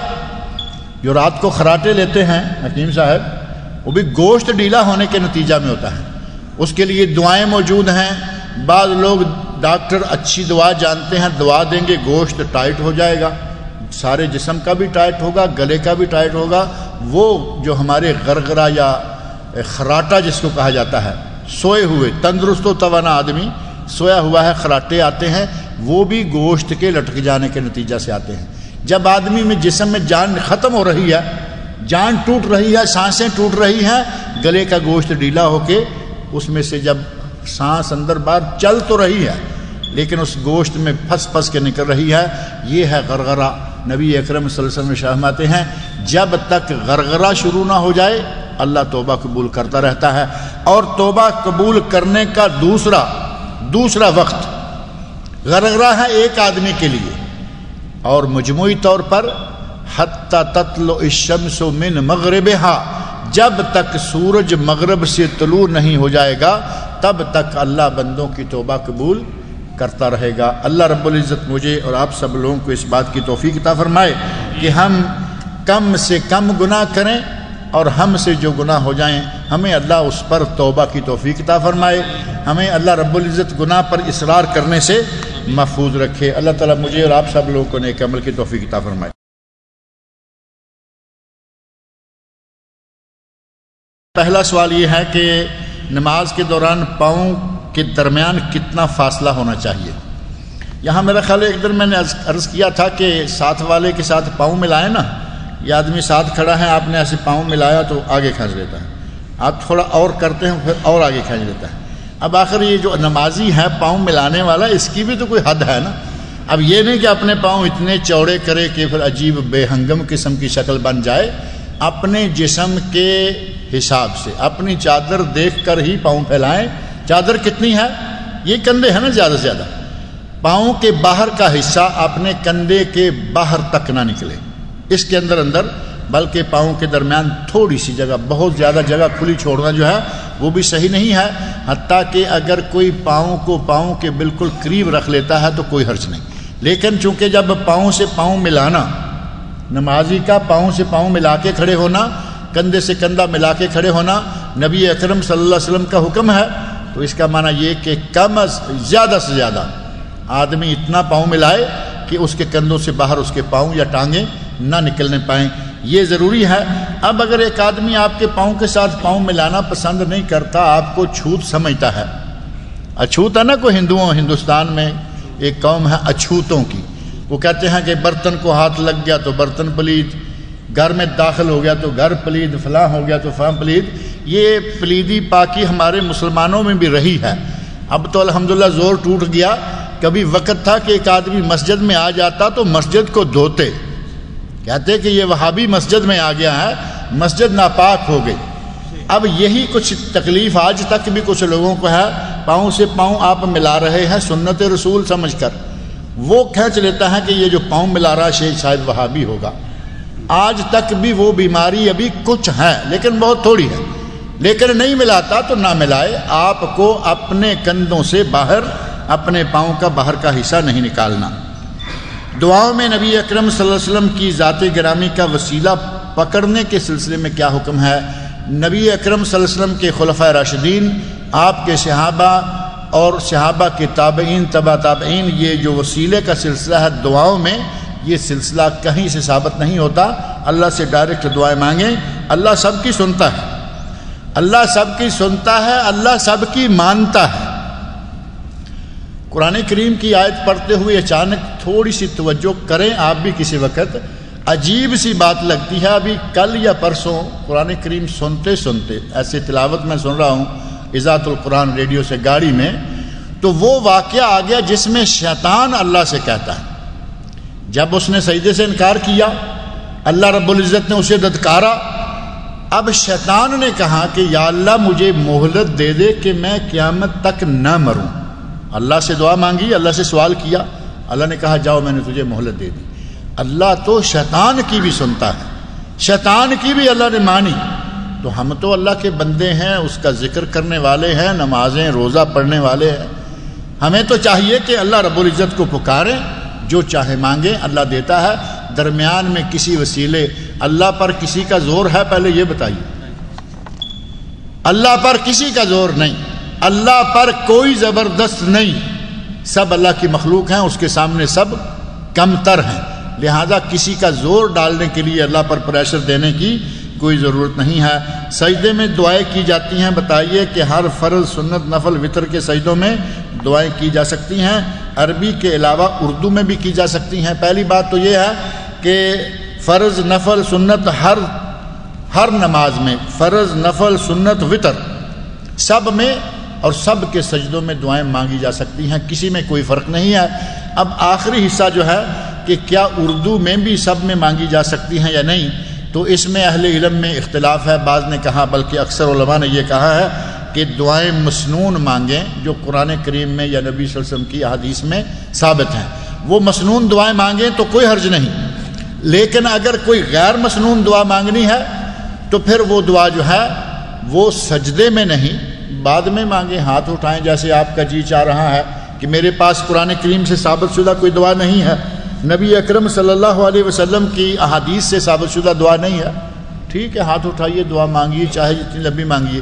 جو رات کو خراٹے لیتے ہیں حکیم صاحب، وہ بھی گوشت ڈھیلا ہونے کے نتیجہ میں ہوتا ہے. اس کے لیے دعائیں موجود ہیں. بعض لوگ ڈاکٹر اچھی دعا جانتے ہیں، دعا دیں گے گوشت ٹائٹ ہو جائے گا، سارے جسم کا بھی ٹائٹ ہوگا، گلے کا بھی ٹائٹ ہوگا. وہ جو ہمارے غرغرہ یا خراٹا جس کو کہا جاتا ہے، سوئے ہوئے تندرست و توانا آدمی سویا ہوا ہے، خراٹے آتے ہیں، وہ بھی گوشت کے لٹک جانے کے نتیجہ سے آتے ہیں. جب آدمی میں جسم میں جان ختم ہو رہی ہے، جان ٹوٹ رہی ہے، سانسیں ٹوٹ رہی ہیں، گلے کا گوشت ڈھیلا ہو کے اس میں سے جب سانس اندر باہر چل تو رہی ہے لیکن اس گوشت میں پھنس پھنس کے نکل رہی ہے، یہ ہے غرغرہ. نبی اکرم صلی اللہ علیہ وسلم فرماتے ہیں جب تک غرغرہ شروع نہ ہو جائے اللہ توبہ قبول کرتا رہتا ہے. اور توبہ قبول کرنے کا دوسرا وقت غرغرہ ہے ایک آدمی کے لیے، اور مجموعی طور پر حتی تطلع الشمس من مغربها، جب تک سورج مغرب سے طلوع نہیں ہو جائے گا تب تک اللہ بندوں کی توبہ قبول کرتا رہے گا. اللہ رب العزت مجھے اور آپ سب لوگوں کو اس بات کی توفیق عطا فرمائے کہ ہم کم سے کم گناہ کریں، اور ہم سے جو گناہ ہو جائیں ہمیں اللہ اس پر توبہ کی توفیق عطا فرمائے. ہمیں اللہ رب العزت گناہ پر اصرار کرنے سے محفوظ رکھے. اللہ تعالیٰ مجھے اور آپ سب لوگوں کو نیک عمل کی توفیق عطا فرمائے. پہلا سوال یہ ہے کہ نماز کے دوران پاؤں کے درمیان کتنا فاصلہ ہونا چاہیے. یہاں میرا خیال ہے ایک دن میں نے عرض کیا تھا کہ ساتھ والے کے ساتھ پاؤں ملائیں نا، یہ آدمی ساتھ کھڑا ہے، آپ نے ایسے پاؤں ملایا تو آگے کھینچ لیتا ہے، آپ تھوڑا اور کرتے ہیں پھر اور آگے کھینچ لیتا ہے. اب آخر یہ جو نمازی ہے پاؤں ملانے والا، اس کی بھی تو کوئی حد ہے نا. اب یہ نہیں کہ اپنے پاؤں اتنے چوڑے کرے کہ پھر عجیب بے ہنگم قسم کی شکل بن جائے. اپنے جسم کے حساب سے اپنی چادر دیکھ کر ہی پاؤں پھیلائیں. چادر کتنی ہے؟ یہ کندھے ہے نا زیادہ سے زیادہ. پاؤں کے باہر کا حصہ اپنے کندھے کے باہر تک نہ نکلے، اس کے اندر بلکہ پاؤں کے درمیان تھوڑی سی جگہ، بہت زیادہ جگہ کھلی چھوڑنا جو ہے وہ بھی صحیح نہیں ہے. حتیٰ کہ اگر کوئی پاؤں کو پاؤں کے بالکل قریب رکھ لیتا ہے تو کوئی حرج نہیں. لیکن چونکہ جب پاؤں سے پاؤں ملانا، نمازی کا پاؤں سے پاؤں ملا کے کھڑے ہونا، کندھے سے کندھا ملا کے کھڑے ہونا نبی اکرم صلی اللہ علیہ وسلم کا حکم ہے، تو اس کا معنی یہ کہ زیادہ سے زیادہ آدمی اتنا پاؤں ملائے کہ اس کے کندھوں سے باہر اس کے پاؤں یا ٹانگیں نہ نکلنے پائیں، یہ ضروری ہے. اب اگر ایک آدمی آپ کے پاؤں کے ساتھ پاؤں ملانا پسند نہیں کرتا، آپ کو چھوت سمجھتا ہے، اچھوت ہے نا، کوئی ہندوستان میں ایک قوم ہے اچھوتوں کی، وہ کہتے ہیں کہ برتن کو ہاتھ لگ گیا تو برتن پلید، گھر میں داخل ہو گیا تو گھر پلید، فلاں ہو گیا تو فلاں پلید. یہ پلیدی پاکی ہمارے مسلمانوں میں بھی رہی ہے. اب تو الحمدللہ زور ٹوٹ گیا. کبھی وقت تھا کہ ایک آدمی مسجد میں آ جاتا تو مسجد کو دھوتے، کہتے کہ یہ وہابی مسجد میں آ گیا ہے، مسجد ناپاک ہو گئی. اب یہی کچھ تکلیف آج تک بھی کچھ لوگوں کو ہے. پاؤں سے پاؤں آپ ملا رہے ہیں سنت رسول سمجھ کر، وہ کھینچ لیتا ہے کہ یہ جو پاؤں ملا رہا ہے شاید وہابی ہوگا. آج تک بھی وہ بیماری ابھی کچھ ہے لیکن بہت تھوڑی ہے. لیکن نہیں ملاتا تو نہ ملائے. آپ کو اپنے کندھوں سے باہر، اپنے پاؤں کا باہر کا حصہ نہیں نکالنا. دعاؤں میں نبی اکرم صلی اللہ علیہ وسلم کی ذات گرامی کا وسیلہ پکڑنے کے سلسلے میں کیا حکم ہے؟ نبی اکرم صلی اللہ علیہ وسلم کے خلفائے راشدین، آپ کے صحابہ اور صحابہ کے تابعین، تبع تابعین، یہ جو وسیلے کا سلسلہ ہے دعاؤں میں، یہ سلسلہ کہیں سے ثابت نہیں ہوتا۔ اللہ سے ڈائریکٹ دعائیں مانگیں، اللہ سب کی سنتا ہے، اللہ سب کی سنتا ہے، اللہ سب کی مانتا ہے۔ قرآن کریم کی آیت پڑھتے ہوئے اچانک تھوڑی سی توجہ کریں آپ بھی، کسی وقت عجیب سی بات لگتی ہے۔ ابھی کل یا پرسوں قرآن کریم سنتے سنتے، ایسے تلاوت میں سن رہا ہوں اذاعت القرآن ریڈیو سے گاڑی میں، تو وہ واقعہ آ گیا جس میں شیطان اللہ سے کہتا ہے، جب اس نے سجدے سے انکار کیا اللہ رب العزت نے اسے دھتکارا۔ اب شیطان نے کہا کہ یا اللہ مجھے مہلت دے دے کہ میں قیامت تک نہ مروں۔ اللہ سے دعا مانگی، اللہ سے سوال کیا، اللہ نے کہا جاؤ میں نے تجھے مہلت دے دی۔ اللہ تو شیطان کی بھی سنتا ہے، شیطان کی بھی اللہ نے مانی۔ تو ہم تو اللہ کے بندے ہیں، اس کا ذکر کرنے والے ہیں، نمازیں روزہ پڑھنے والے ہیں، ہمیں تو چاہیے کہ اللہ رب العزت کو پکاریں، جو چاہے مانگیں، اللہ دیتا ہے۔ درمیان میں کسی وسیلے، اللہ پر کسی کا زور ہے؟ پہلے یہ بتائیے، اللہ پر کسی کا زور نہیں، اللہ پر کوئی زبردست نہیں، سب اللہ کی مخلوق ہیں، اس کے سامنے سب کم تر ہیں، لہذا کسی کا زور ڈالنے کے لیے اللہ پر پریشر دینے کی کوئی ضرورت نہیں ہے۔ سجدے میں دعائیں کی جاتی ہیں، بتائیے کہ ہر فرض، سنت، نفل، وتر کے سجدوں میں دعائیں کی جا سکتی ہیں، عربی کے علاوہ اردو میں بھی کی جا سکتی ہیں۔ پہلی بات تو یہ ہے کہ فرض، نفل، سنت، ہر نماز میں، فرض، نفل، سنت، وتر، سب میں اور سب کے سجدوں میں دعائیں مانگی جا سکتی ہیں، کسی میں کوئی فرق نہیں ہے۔ اب آخری حصہ جو ہے کہ کیا اردو میں بھی سب میں مانگی جا سکتی ہیں یا نہیں، تو اس میں اہل علم میں اختلاف ہے۔ بعض نے کہا، بلکہ اکثر علماء نے یہ کہا ہے کہ دعائیں مسنون مانگیں جو قرآن کریم میں یا نبی صلی اللہ علیہ وسلم کی احادیث میں ثابت ہیں، وہ مسنون دعائیں مانگیں تو کوئی حرج نہیں۔ لیکن اگر کوئی غیر مسنون دعا مانگنی ہے تو پھر وہ دعا جو ہے وہ سجدے میں نہیں، بعد میں مانگیں، ہاتھ اٹھائیں، جیسے آپ کا جی چاہ رہا ہے کہ میرے پاس قرآن کریم سے ثابت شدہ کوئی دعا نہیں ہے، نبی اکرم صلی اللہ علیہ وسلم کی احادیث سے ثابت شدہ دعا نہیں ہے، ٹھیک ہے، ہاتھ اٹھائیے، دعا مانگیے، چاہے جتنی لمبی مانگیے۔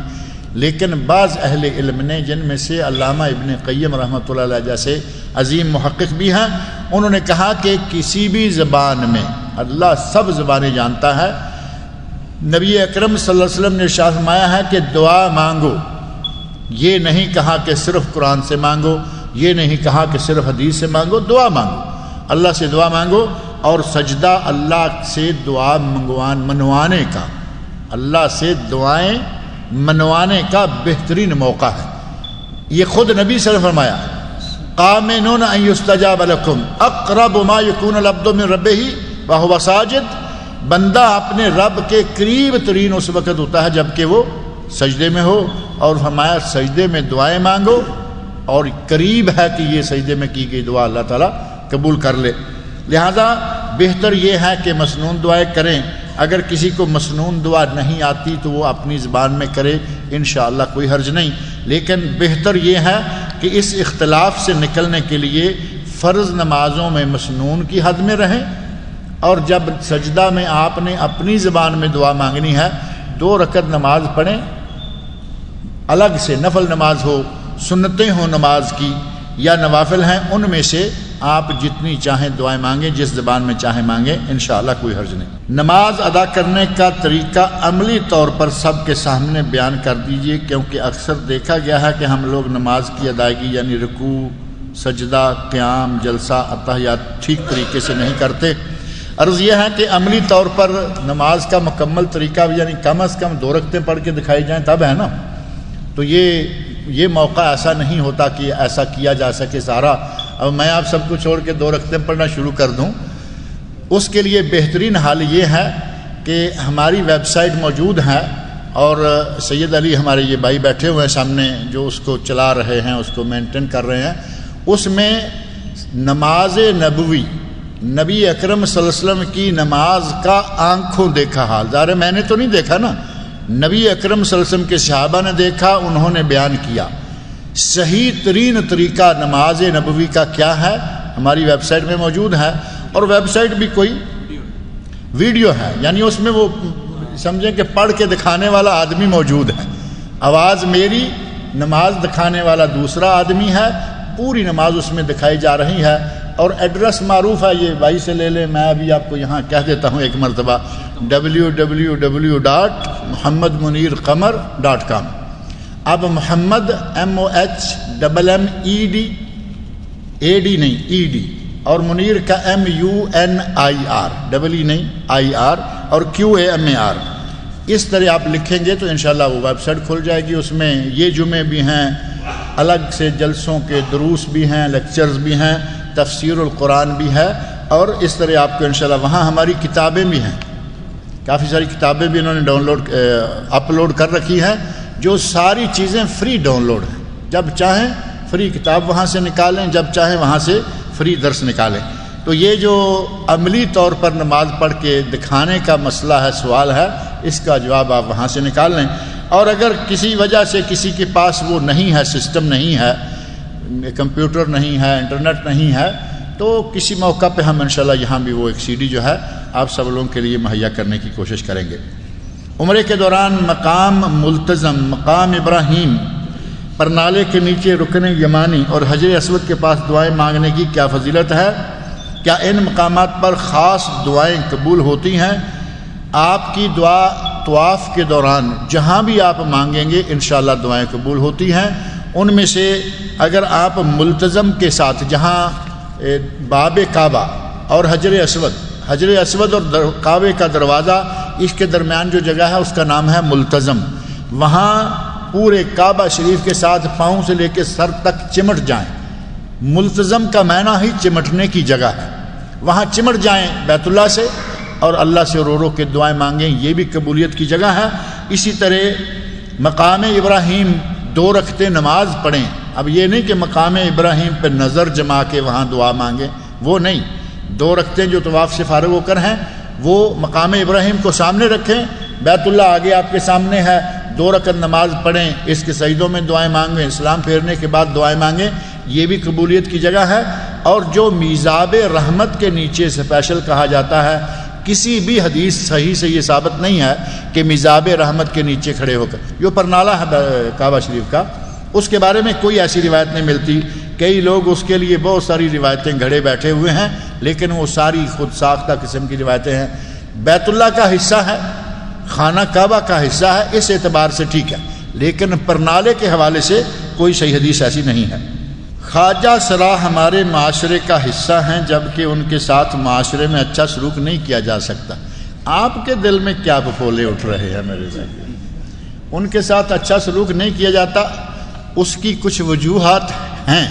لیکن بعض اہل علم نے، جن میں سے علامہ ابن قیم رحمۃ اللہ علیہ جیسے عظیم محقق بھی ہیں، انہوں نے کہا کہ کسی بھی زبان میں، اللہ سب زبانیں جانتا ہے، نبی اکرم صلی اللہ علیہ وسلم نے ارشاد فرمایا ہے کہ دعا مانگو، یہ نہیں کہا کہ صرف قرآن سے مانگو، یہ نہیں کہا کہ صرف حدیث سے مانگو، دعا مانگو، اللہ سے دعا مانگو۔ اور سجدہ اللہ سے دعا منوانے کا، اللہ سے دعائیں منوانے کا بہترین موقع ہے۔ یہ خود نبی صلی اللہ علیہ وسلم فرمایا، قامنون ان یستجاب لکم اقرب ما یکون العبد من ربہ وہو ساجد، بندہ اپنے رب کے قریب ترین اس وقت ہوتا ہے جب کہ وہ سجدے میں ہو، اور فرمایا سجدے میں دعائیں مانگو، اور قریب ہے کہ یہ سجدے میں کی گئی دعا اللہ تعالیٰ قبول کر لے۔ لہذا بہتر یہ ہے کہ مسنون دعائیں کریں، اگر کسی کو مسنون دعا نہیں آتی تو وہ اپنی زبان میں کرے، انشاءاللہ کوئی حرج نہیں۔ لیکن بہتر یہ ہے کہ اس اختلاف سے نکلنے کے لیے فرض نمازوں میں مسنون کی حد میں رہیں، اور جب سجدہ میں آپ نے اپنی زبان میں دعا مانگنی ہے، 2 رکعت نماز پڑھیں، الگ سے نفل نماز ہو، سنتیں ہوں نماز کی یا نوافل ہیں، ان میں سے آپ جتنی چاہیں دعائیں مانگیں، جس زبان میں چاہیں مانگیں، انشاءاللہ کوئی حرج نہیں۔ نماز ادا کرنے کا طریقہ عملی طور پر سب کے سامنے بیان کر دیجئے، کیونکہ اکثر دیکھا گیا ہے کہ ہم لوگ نماز کی ادائیگی یعنی رکوع، سجدہ، قیام، جلسہ، اتحیات ٹھیک طریقے سے نہیں کرتے۔ عرض یہ ہے کہ عملی طور پر نماز کا مکمل طریقہ یعنی کم از کم 2 رکعتیں پڑھ کے دکھائی جائیں تب ہے نا، تو یہ موقع ایسا نہیں ہوتا کہ ایسا کیا جا سکے سارا۔ اب میں آپ سب کو چھوڑ کے 2 رکعتیں پڑھنا شروع کر دوں، اس کے لیے بہترین حال یہ ہے کہ ہماری ویب سائٹ موجود ہے، اور سید علی ہمارے یہ بھائی بیٹھے ہوئے ہیں سامنے جو اس کو چلا رہے ہیں، اس کو مینٹین کر رہے ہیں، اس میں نماز نبوی، نبی اکرم صلی اللہ علیہ وسلم کی نماز کا آنکھوں دیکھا حال، ظاہر میں نے تو نہیں دیکھا نا، نبی اکرم صلی اللہ علیہ وسلم کے صحابہ نے دیکھا، انہوں نے بیان کیا۔ صحیح ترین طریقہ نماز نبوی کا کیا ہے ہماری ویب سائٹ میں موجود ہے، اور ویب سائٹ بھی کوئی ویڈیو ہے، یعنی اس میں وہ سمجھیں کہ پڑھ کے دکھانے والا آدمی موجود ہے، آواز میری، نماز دکھانے والا دوسرا آدمی ہے، پوری نماز اس میں دکھائی جا رہی ہے، اور ایڈریس معروف ہے، یہ بھائی سے لے لیں، میں ابھی آپ کو یہاں کہہ دیتا ہوں ایک مرتبہ، www.muhammadmunirqamar.com. اب محمد MOHMMED AD نہیں ED، اور منیر کا MUNIR ڈبل نہیں IR اور QAMAR، اس طرح آپ لکھیں گے تو انشاءاللہ وہ ویب سائٹ کھل جائے گی. اس میں یہ جمعے بھی ہیں، الگ سے جلسوں کے دروس بھی ہیں، لیکچرز بھی ہیں، تفسیر القرآن بھی ہے، اور اس طرح آپ کو انشاءاللہ وہاں ہماری کتابیں بھی ہیں، کافی ساری کتابیں بھی انہوں نے اپلوڈ کر رکھی ہیں، جو ساری چیزیں فری ڈاؤن لوڈ ہیں. جب چاہیں فری کتاب وہاں سے نکالیں، جب چاہیں وہاں سے فری درس نکالیں. تو یہ جو عملی طور پر نماز پڑھ کے دکھانے کا مسئلہ ہے، سوال ہے، اس کا جواب آپ وہاں سے نکال لیں. اور اگر کسی وجہ سے کسی کے پاس وہ نہیں ہے، سسٹم نہیں ہے، کمپیوٹر نہیں ہے، انٹرنیٹ نہیں ہے، تو کسی موقع پہ ہم انشاءاللہ یہاں بھی وہ ایک CD جو ہے آپ سب لوگوں کے لیے مہیا کرنے کی کوشش کریں گے. عمرے کے دوران مقام ملتزم، مقام ابراہیم، پرنالے کے نیچے رکن یمانی اور حجر اسود کے پاس دعائیں مانگنے کی کیا فضیلت ہے؟ کیا ان مقامات پر خاص دعائیں قبول ہوتی ہیں؟ آپ کی دعا طواف کے دوران جہاں بھی آپ مانگیں گے انشاءاللہ دعائیں قبول ہوتی ہیں. ان میں سے اگر آپ ملتزم کے ساتھ جہاں باب کعبہ اور حجر اسود اور کعبے کا دروازہ، اس کے درمیان جو جگہ ہے اس کا نام ہے ملتزم، وہاں پورے کعبہ شریف کے ساتھ پاؤں سے لے کے سر تک چمٹ جائیں. ملتزم کا معنی ہی چمٹنے کی جگہ ہے، وہاں چمٹ جائیں بیت اللہ سے اور اللہ سے رو رو کے دعائیں مانگیں، یہ بھی قبولیت کی جگہ ہے. اسی طرح مقام ابراہیم 2 رکعتیں نماز پڑھیں. اب یہ نہیں کہ مقام ابراہیم پہ نظر جما کے وہاں دعا مانگیں، وہ نہیں. 2 رکعتیں جو طواف سے فارغ ہو کر ہیں وہ مقام ابراہیم کو سامنے رکھیں، بیت اللہ آگے آپ کے سامنے ہے، 2 رکعت نماز پڑھیں، اس کے سجدوں میں دعائیں مانگیں، اسلام پھیرنے کے بعد دعائیں مانگیں، یہ بھی قبولیت کی جگہ ہے. اور جو میزاب رحمت کے نیچے اسپیشل کہا جاتا ہے، کسی بھی حدیث صحیح سے یہ ثابت نہیں ہے کہ میزاب رحمت کے نیچے کھڑے ہو کر، جو پرنالہ ہے کعبہ شریف کا، اس کے بارے میں کوئی ایسی روایت نہیں ملتی. کئی لوگ اس کے لیے بہت ساری روایتیں گھڑے بیٹھے ہوئے ہیں، لیکن وہ ساری خود ساختہ قسم کی روایتیں ہیں. بیت اللہ کا حصہ ہے، خانہ کعبہ کا حصہ ہے، اس اعتبار سے ٹھیک ہے، لیکن پرنالے کے حوالے سے کوئی صحیح حدیث ایسی نہیں ہے. خواجہ سرا ہمارے معاشرے کا حصہ ہیں، جبکہ ان کے ساتھ معاشرے میں اچھا سلوک نہیں کیا جا سکتا. آپ کے دل میں کیا پھولے اٹھ رہے ہیں میرے بھائی؟ ان کے ساتھ اچھا سلوک نہیں کیا جاتا، اس کی کچھ وجوہات ہیں.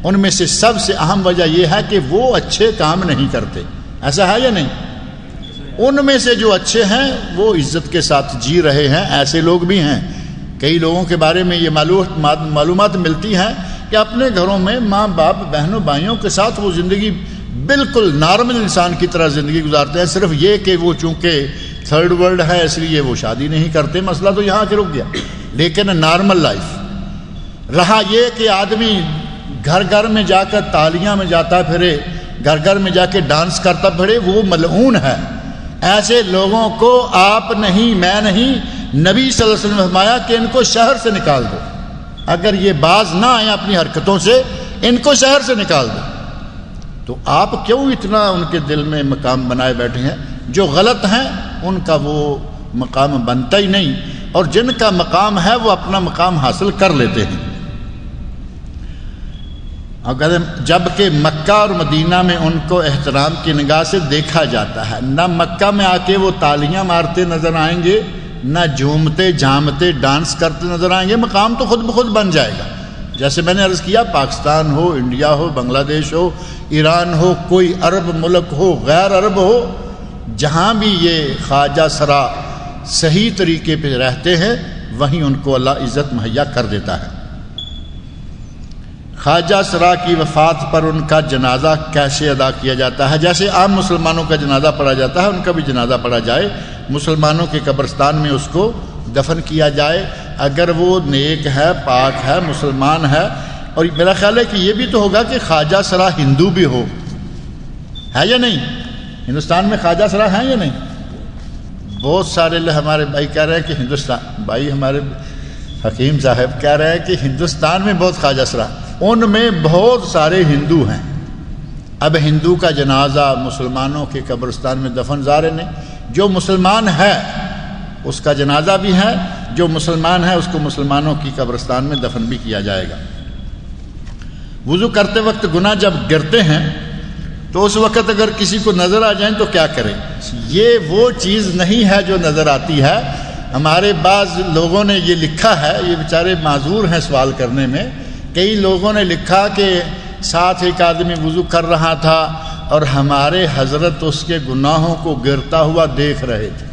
ان میں سے سب سے اہم وجہ یہ ہے کہ وہ اچھے کام نہیں کرتے. ایسا ہے یا نہیں؟ ان میں سے جو اچھے ہیں وہ عزت کے ساتھ جی رہے ہیں، ایسے لوگ بھی ہیں. کئی لوگوں کے بارے میں یہ معلومات ملتی ہیں کہ اپنے گھروں میں ماں باپ بہنوں بھائیوں کے ساتھ وہ زندگی بالکل نارمل انسان کی طرح زندگی گزارتے ہیں، صرف یہ کہ وہ چونکہ تھرڈ ورلڈ ہے اس لیے وہ شادی نہیں کرتے، مسئلہ تو یہاں کے رک گیا. لیکن نارمل لائف رہا یہ کہ آدمی گھر گھر میں جا کر تالیاں میں جاتا پھرے، گھر گھر میں جا کے ڈانس کرتا پھرے، وہ ملعون ہے. ایسے لوگوں کو آپ نہیں، میں نہیں، نبی صلی اللہ علیہ وسلم نے فرمایا کہ ان کو شہر سے نکال دو. اگر یہ باز نہ آئیں اپنی حرکتوں سے، ان کو شہر سے نکال دو. تو آپ کیوں اتنا ان کے دل میں مقام بنائے بیٹھے ہیں؟ جو غلط ہیں ان کا وہ مقام بنتا ہی نہیں، اور جن کا مقام ہے وہ اپنا مقام حاصل کر لیتے ہیں. جبکہ مکہ اور مدینہ میں ان کو احترام کی نگاہ سے دیکھا جاتا ہے. نہ مکہ میں آ کے وہ تالیاں مارتے نظر آئیں گے، نہ جھومتے جھامتے ڈانس کرتے نظر آئیں گے. مقام تو خود بخود بن جائے گا. جیسے میں نے عرض کیا، پاکستان ہو، انڈیا ہو، بنگلہ دیش ہو، ایران ہو، کوئی عرب ملک ہو، غیر عرب ہو، جہاں بھی یہ خواجہ سرا صحیح طریقے پہ رہتے ہیں وہیں ان کو اللہ عزت مہیا کر دیتا ہے. خواجہ سرا کی وفات پر ان کا جنازہ کیسے ادا کیا جاتا ہے؟ جیسے عام مسلمانوں کا جنازہ پڑھا جاتا ہے ان کا بھی جنازہ پڑھا جائے، مسلمانوں کے قبرستان میں اس کو دفن کیا جائے. اگر وہ نیک ہے، پاک ہے، مسلمان ہے. اور میرا خیال ہے کہ یہ بھی تو ہوگا کہ خواجہ سرا ہندو بھی ہو، ہے یا نہیں؟ ہندوستان میں خواجہ سرا ہیں یا نہیں؟ بہت سارے ہمارے بھائی کہہ رہے ہیں کہ ہندوستان، بھائی ہمارے حکیم صاحب کہہ رہے ہیں کہ ہندوستان میں بہت خواجہ سرا، ان میں بہت سارے ہندو ہیں۔ اب ہندو کا جنازہ مسلمانوں کے قبرستان میں دفن ظاہر نہیں، جو مسلمان ہے اس کا جنازہ بھی ہے، جو مسلمان ہے اس کو مسلمانوں کی قبرستان میں دفن بھی کیا جائے گا۔ وضو کرتے وقت گناہ جب گرتے ہیں تو اس وقت اگر کسی کو نظر آ جائیں تو کیا کریں؟ یہ وہ چیز نہیں ہے جو نظر آتی ہے۔ ہمارے بعض لوگوں نے یہ لکھا ہے، یہ بیچارے معذور ہیں سوال کرنے میں، کئی لوگوں نے لکھا کہ ساتھ ایک آدمی وضو کر رہا تھا اور ہمارے حضرت اس کے گناہوں کو گرتا ہوا دیکھ رہے تھے۔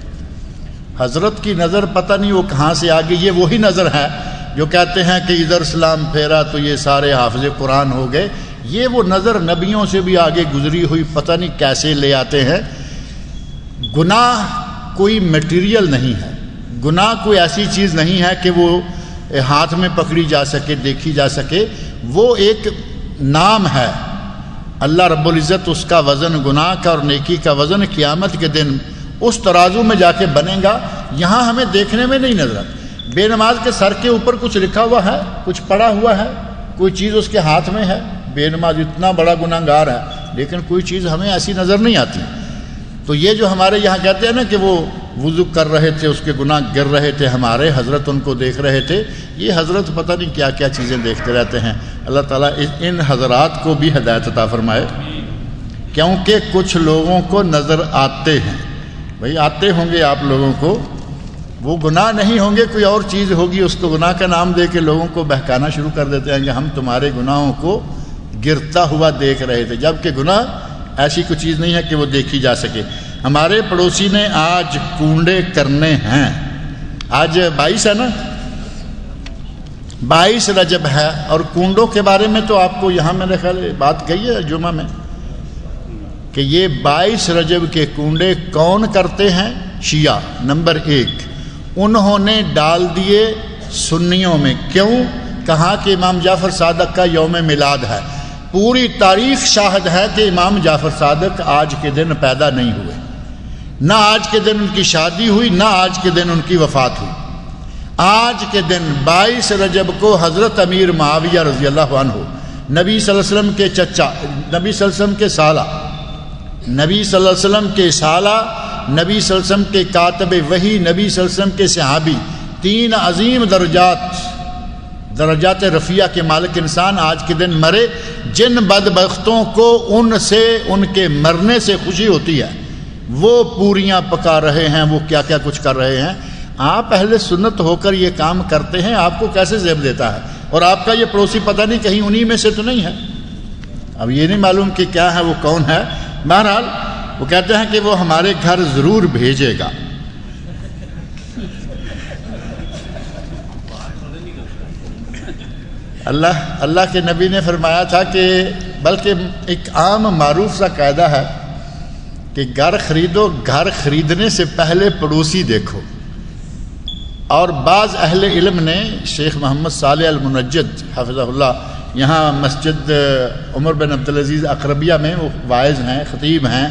حضرت کی نظر پتہ نہیں وہ کہاں سے آ گئی، یہ وہی نظر ہے جو کہتے ہیں کہ ادھر سلام پھیرا تو یہ سارے حافظ قرآن ہو گئے۔ یہ وہ نظر نبیوں سے بھی آگے گزری ہوئی پتہ نہیں کیسے لے آتے ہیں۔ گناہ کوئی میٹیریل نہیں ہے، گناہ کوئی ایسی چیز نہیں ہے کہ وہ ہاتھ میں پکڑی جا سکے، دیکھی جا سکے، وہ ایک نام ہے۔ اللہ رب العزت اس کا وزن گناہ کا اور نیکی کا وزن قیامت کے دن اس ترازو میں جا کے بنے گا، یہاں ہمیں دیکھنے میں نہیں نظر آتا۔ بے نماز کے سر کے اوپر کچھ لکھا ہوا ہے، کچھ پڑا ہوا ہے، کوئی چیز اس کے ہاتھ میں ہے، بے نماز اتنا بڑا گناہ گار ہے لیکن کوئی چیز ہمیں ایسی نظر نہیں آتی۔ تو یہ جو ہمارے یہاں کہتے ہیں نا کہ وہ وضو کر رہے تھے، اس کے گناہ گر رہے تھے، ہمارے حضرت ان کو دیکھ رہے تھے، یہ حضرت پتہ نہیں کیا کیا چیزیں دیکھتے رہتے ہیں۔ اللہ تعالیٰ ان حضرات کو بھی ہدایت عطا فرمائے، کیونکہ کچھ لوگوں کو نظر آتے ہیں، بھئی آتے ہوں گے آپ لوگوں کو، وہ گناہ نہیں ہوں گے، کوئی اور چیز ہوگی، اس کو گناہ کا نام دے کے لوگوں کو بہکانا شروع کر دیتے ہیں کہ ہم تمہارے گناہوں کو گرتا ہوا دیکھ رہے تھے، جبکہ گناہ ایسی کوئی چیز نہیں ہے کہ وہ دیکھی جا سکے۔ ہمارے پڑوسی نے آج کنڈے کرنے ہیں، آج 22 ہے نا، 22 رجب ہے، اور کنڈوں کے بارے میں تو آپ کو یہاں میرے خیال بات گئی ہے جمعہ میں کہ یہ 22 رجب کے کنڈے کون کرتے ہیں؟ شیعہ نمبر 1۔ انہوں نے ڈال دیے سنیوں میں، کیوں؟ کہا کہ امام جعفر صادق کا یوم میلاد ہے، پوری تاریخ شاہد ہے کہ امام جعفر صادق آج کے دن پیدا نہیں ہوئے، نہ آج کے دن ان کی شادی ہوئی، نہ آج کے دن ان کی وفات ہوئی۔ آج کے دن 22 رجب کو حضرت امیر معاویہ رضی اللہ عنہ، نبی صلی اللہ علیہ وسلم کے چچا، نبی صلی اللہ علیہ وسلم کے سالہ، نبی صلی اللہ علیہ وسلم کے سالہ، نبی صلی اللہ علیہ وسلم کے کاتب وحی، نبی صلی اللہ علیہ وسلم کے صحابی، 3 عظیم درجات رفیع کے مالک انسان آج کے دن مرے، جن بدبختوں کو ان سے، ان کے مرنے سے خوشی ہوتی ہے، وہ پوریاں پکا رہے ہیں، وہ کیا کیا کچھ کر رہے ہیں۔ آپ اہل سنت ہو کر یہ کام کرتے ہیں، آپ کو کیسے زیب دیتا ہے؟ اور آپ کا یہ پڑوسی پتہ نہیں کہیں انہی میں سے تو نہیں ہے؟ اب یہ نہیں معلوم کہ کیا ہے، وہ کون ہے۔ بہرحال وہ کہتے ہیں کہ وہ ہمارے گھر ضرور بھیجے گا۔ اللہ کے نبی نے فرمایا تھا کہ بلکہ ایک عام معروف سا قاعدہ ہے کہ گھر خریدو، گھر خریدنے سے پہلے پڑوسی دیکھو۔ اور بعض اہل علم نے، شیخ محمد صالح المنجد حفظہ اللہ، یہاں مسجد عمر بن عبدالعزیز اقربیہ میں وہ واعظ ہیں، خطیب ہیں،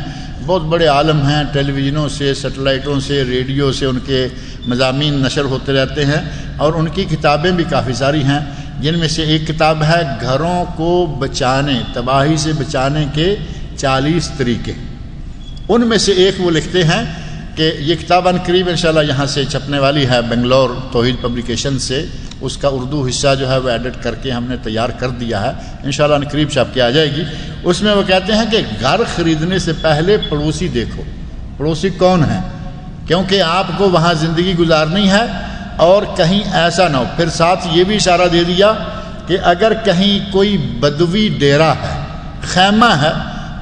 بہت بڑے عالم ہیں، ٹیلی ویژنوں سے، سیٹلائٹوں سے، ریڈیو سے ان کے مضامین نشر ہوتے رہتے ہیں، اور ان کی کتابیں بھی کافی ساری ہیں، جن میں سے ایک کتاب ہے گھروں کو بچانے، تباہی سے بچانے کے 40 طریقے۔ ان میں سے ایک وہ لکھتے ہیں کہ یہ کتاب ان قریب انشاءاللہ یہاں سے چھپنے والی ہے، بنگلور توحید پبلیکیشن سے، اس کا اردو حصہ جو ہے وہ ایڈٹ کر کے ہم نے تیار کر دیا ہے، انشاءاللہ ان قریب چھپ کے آ جائے گی۔ اس میں وہ کہتے ہیں کہ گھر خریدنے سے پہلے پڑوسی دیکھو، پڑوسی کون ہے، کیونکہ آپ کو وہاں زندگی گزارنی ہے اور کہیں ایسا نہ ہو۔ پھر ساتھ یہ بھی اشارہ دے دیا کہ اگر کہیں کوئی بدوی ڈیرا ہے، خیمہ ہے،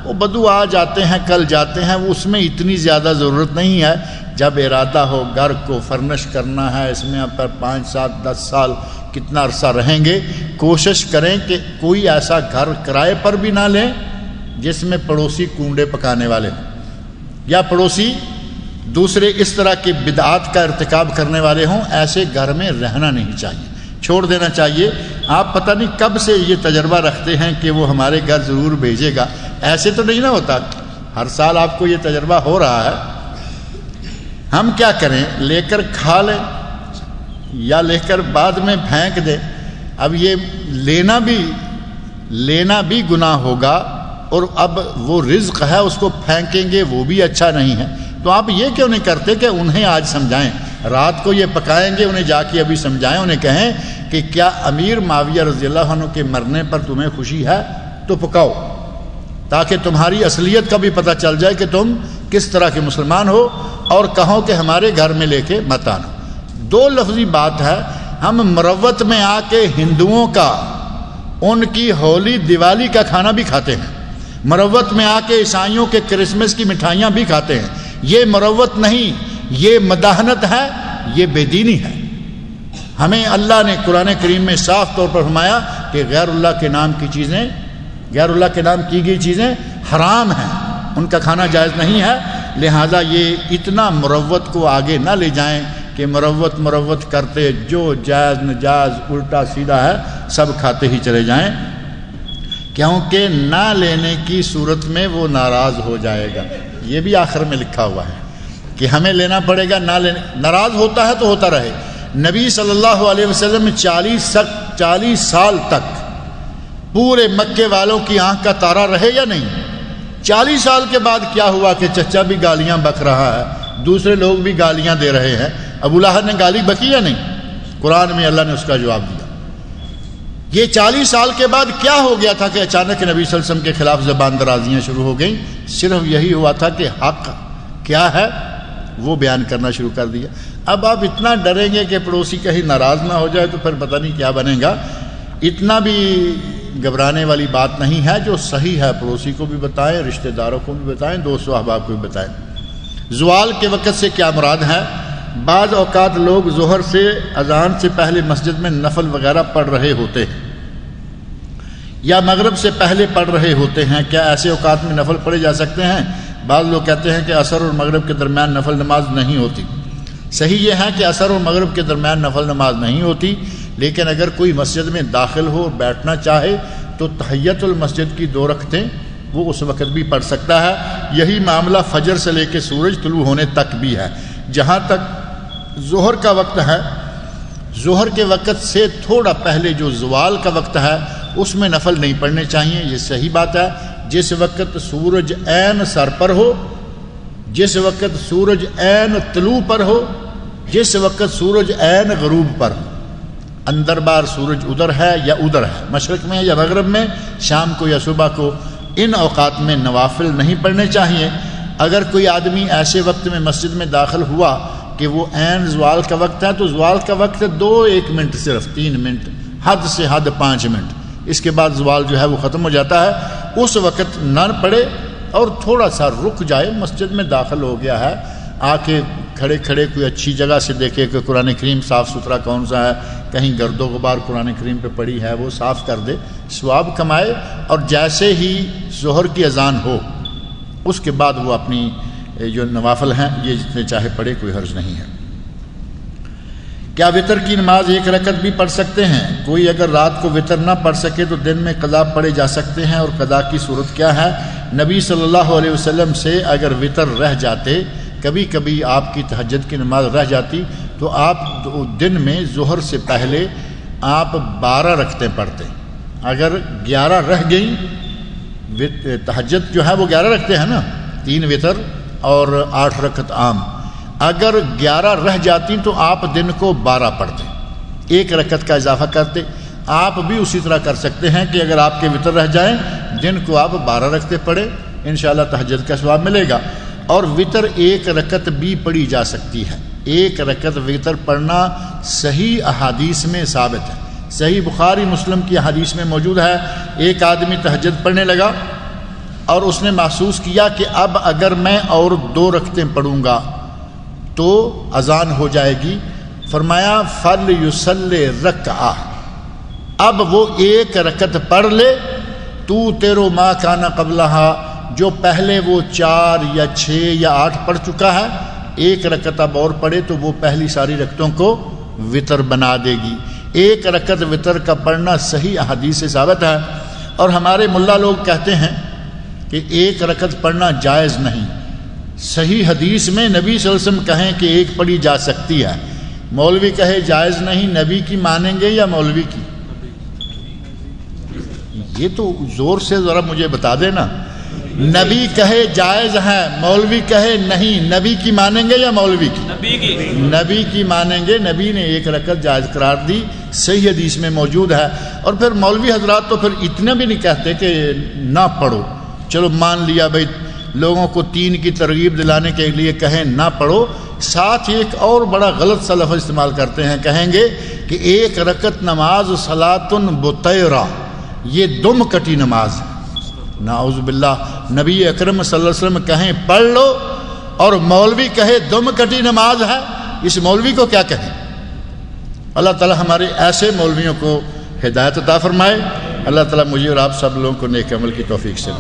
وہ بدو آ جاتے ہیں، کل جاتے ہیں، وہ اس میں اتنی زیادہ ضرورت نہیں ہے۔ جب ارادہ ہو گھر کو فرنش کرنا ہے، اس میں پر 5 7 10 سال کتنا عرصہ رہیں گے، کوشش کریں کہ کوئی ایسا گھر کرائے پر بھی نہ لیں جس میں پڑوسی کنڈے پکانے والے ہوں، یا پڑوسی دوسرے اس طرح کی بدعات کا ارتکاب کرنے والے ہوں۔ ایسے گھر میں رہنا نہیں چاہیے، چھوڑ دینا چاہیے۔ آپ پتہ نہیں کب سے یہ تجربہ رکھتے ہیں کہ وہ ہمارے گھر ضرور بھیجے گا، ایسے تو نہیں نہ ہوتا ہر سال آپ کو یہ تجربہ ہو رہا ہے. ہم کیا کریں؟ لے کر کھا لیں یا لے کر بعد میں پھینک دیں. اب یہ لینا بھی گناہ ہوگا، اور اب وہ رزق ہے اس کو پھینکیں گے وہ بھی اچھا نہیں ہے. تو آپ یہ کیوں نہیں کرتے کہ انہیں آج سمجھائیں، رات کو یہ پکائیں گے، انہیں جا کے ابھی سمجھائیں، انہیں کہیں کہ کیا امیر معاویہ رضی اللہ عنہ کے مرنے پر تمہیں خوشی ہے؟ تو پکاؤ، تاکہ تمہاری اصلیت کا بھی پتہ چل جائے کہ تم کس طرح کے مسلمان ہو، اور کہو کہ ہمارے گھر میں لے کے مت آنا. دو لفظی بات ہے. ہم مروت میں آ کے ہندوؤں کا، ان کی ہولی دیوالی کا کھانا بھی کھاتے ہیں، مروت میں آ کے عیسائیوں کے کرسمس کی مٹھائیاں بھی کھاتے ہیں. یہ مروت نہیں، یہ مداحنت ہے، یہ بے دینی ہے. ہمیں اللہ نے قرآن کریم میں صاف طور پر فرمایا کہ غیر اللہ کے نام کی چیزیں، غیر اللہ کے نام کی گئی چیزیں حرام ہیں، ان کا کھانا جائز نہیں ہے. لہذا یہ اتنا مروت کو آگے نہ لے جائیں کہ مروت کرتے جو جائز نجائز الٹا سیدھا ہے سب کھاتے ہی چلے جائیں، کیونکہ نہ لینے کی صورت میں وہ ناراض ہو جائے گا. یہ بھی آخر میں لکھا ہوا ہے کہ ہمیں لینا پڑے گا، نہ لینے ناراض ہوتا ہے تو ہوتا رہے. نبی صلی اللہ علیہ وسلم 40 سال تک پورے مکے والوں کی آنکھ کا تارا رہے یا نہیں؟ 40 سال کے بعد کیا ہوا کہ چچا بھی گالیاں بک رہا ہے، دوسرے لوگ بھی گالیاں دے رہے ہیں. ابو لہب نے گالی بکی یا نہیں؟ قرآن میں اللہ نے اس کا جواب دیا. یہ 40 سال کے بعد کیا ہو گیا تھا کہ اچانک نبی صلی اللہ علیہ وسلم کے خلاف زبان درازیاں شروع ہو گئیں؟ صرف یہی ہوا تھا کہ حق کیا ہے وہ بیان کرنا شروع کر دیا. اب آپ اتنا ڈریں گے کہ پڑوسی کہیں ناراض نہ ہو جائے تو پھر پتہ نہیں کیا بنے گا. اتنا بھی گھبرانے والی بات نہیں ہے. جو صحیح ہے پڑوسی کو بھی بتائیں، رشتہ داروں کو بھی بتائیں، دوست و احباب کو بھی بتائیں. زوال کے وقت سے کیا مراد ہے؟ بعض اوقات لوگ ظہر سے اذان سے پہلے مسجد میں نفل وغیرہ پڑھ رہے ہوتے ہیں یا مغرب سے پہلے پڑھ رہے ہوتے ہیں. کیا ایسے اوقات میں نفل پڑھے جا سکتے ہیں؟ بعض لوگ کہتے ہیں کہ عصر اور مغرب کے درمیان نفل نماز نہیں ہوتی. صحیح یہ ہے کہ عصر اور مغرب کے درمیان نفل نماز نہیں ہوتی، لیکن اگر کوئی مسجد میں داخل ہو اور بیٹھنا چاہے تو تحیت المسجد کی 2 رکعتیں وہ اس وقت بھی پڑھ سکتا ہے. یہی معاملہ فجر سے لے کے سورج طلوع ہونے تک بھی ہے. جہاں تک ظہر کا وقت ہے، ظہر کے وقت سے تھوڑا پہلے جو زوال کا وقت ہے اس میں نفل نہیں پڑھنے چاہیے. یہ صحیح بات ہے. جس وقت سورج عین سر پر ہو، جس وقت سورج عین طلوع پر ہو، جس وقت سورج عین غروب پر ہو، اندر بار سورج ادھر ہے یا ادھر ہے، مشرق میں یا مغرب میں، شام کو یا صبح کو، ان اوقات میں نوافل نہیں پڑھنے چاہیے. اگر کوئی آدمی ایسے وقت میں مسجد میں داخل ہوا کہ وہ عین زوال کا وقت ہے تو زوال کا وقت 2-1 منٹ، صرف 3 منٹ، حد سے حد 5 منٹ، اس کے بعد زوال جو ہے وہ ختم ہو جاتا ہے. اس وقت نہ پڑھے اور تھوڑا سا رک جائے. مسجد میں داخل ہو گیا ہے، آ کے کھڑے کھڑے کوئی اچھی جگہ سے دیکھے کہ قرآن کریم صاف ستھرا کون سا ہے، کہیں گرد و غبار قرآن کریم پہ پڑی ہے وہ صاف کر دے، ثواب کمائے. اور جیسے ہی ظہر کی اذان ہو اس کے بعد وہ اپنی جو نوافل ہیں یہ جتنے چاہے پڑھے، کوئی حرج نہیں ہے. کیا وطر کی نماز 1 رکعت بھی پڑھ سکتے ہیں؟ کوئی اگر رات کو وطر نہ پڑھ سکے تو دن میں قضا پڑھے جا سکتے ہیں، اور قضا کی صورت کیا ہے؟ نبی صلی اللہ علیہ وسلم سے اگر وطر رہ جاتے، کبھی کبھی آپ کی تہجد کی نماز رہ جاتی تو آپ دن میں ظہر سے پہلے آپ 12 رکعتیں پڑھتے. اگر 11 رہ گئیں، تہجد جو ہے وہ 11 رکھتے ہیں نا، 3 وطر اور 8 رکعت عام. اگر 11 رہ جاتی تو آپ دن کو 12 پڑھتے، 1 رکعت کا اضافہ کرتے. آپ بھی اسی طرح کر سکتے ہیں کہ اگر آپ کے وطر رہ جائیں دن کو آپ 12 رکعتیں پڑھیں، انشاءاللہ تہجد کا ثواب ملے گا. اور وطر 1 رکعت بھی پڑھی جا سکتی ہے. 1 رکعت وطر پڑھنا صحیح احادیث میں ثابت ہے. صحیح بخاری مسلم کی حدیث میں موجود ہے. ایک آدمی تہجد پڑھنے لگا اور اس نے محسوس کیا کہ اب اگر میں اور 2 رکعتیں پڑھوں گا تو اذان ہو جائے گی. فرمایا فَلْيُصَلِّ رَكْعَةً، اب وہ 1 رکعت پڑھ لے. تو تیرو ما کان قبلہا، جو پہلے وہ 4 یا 6 یا 8 پڑھ چکا ہے، 1 رکعت اب اور پڑھے تو وہ پہلی ساری رکعتوں کو وطر بنا دے گی. 1 رکعت وطر کا پڑھنا صحیح احادیث سے ثابت ہے. اور ہمارے ملا لوگ کہتے ہیں کہ ایک رکعت پڑھنا جائز نہیں۔ صحیح حدیث میں نبی صلی اللہ علیہ وسلم کہیں کہ ایک پڑھی جا سکتی ہے، مولوی کہے جائز نہیں، نبی کی مانیں گے یا مولوی کی؟ یہ تو زور سے ذرا مجھے بتا دینا، نبی کہے جائز ہے، مولوی کہے نہیں، نبی کی مانیں گے یا مولوی کی؟ نبی کی مانیں گے۔ نبی نے ایک رکعت جائز قرار دی، صحیح حدیث میں موجود ہے۔ اور پھر مولوی حضرات تو پھر اتنا بھی نہیں کہتے کہ نہ پڑھو، چلو مان لیا بھائی، لوگوں کو 3 کی ترغیب دلانے کے لیے کہیں نہ پڑھو، ساتھ ایک اور بڑا غلط سا لفظ استعمال کرتے ہیں، کہیں گے کہ ایک رکعت نماز صلاۃ بطیرہ، یہ دم کٹی نماز ہے۔ نعوذ باللہ، نبی اکرم صلی اللہ علیہ وسلم کہیں پڑھ لو اور مولوی کہے دم کٹی نماز ہے، اس مولوی کو کیا کہیں؟ اللہ تعالی ہمارے ایسے مولویوں کو ہدایت عطا فرمائے۔ اللہ تعالی مجھے اور آپ سب لوگوں کو نیک عمل کی توفیق سے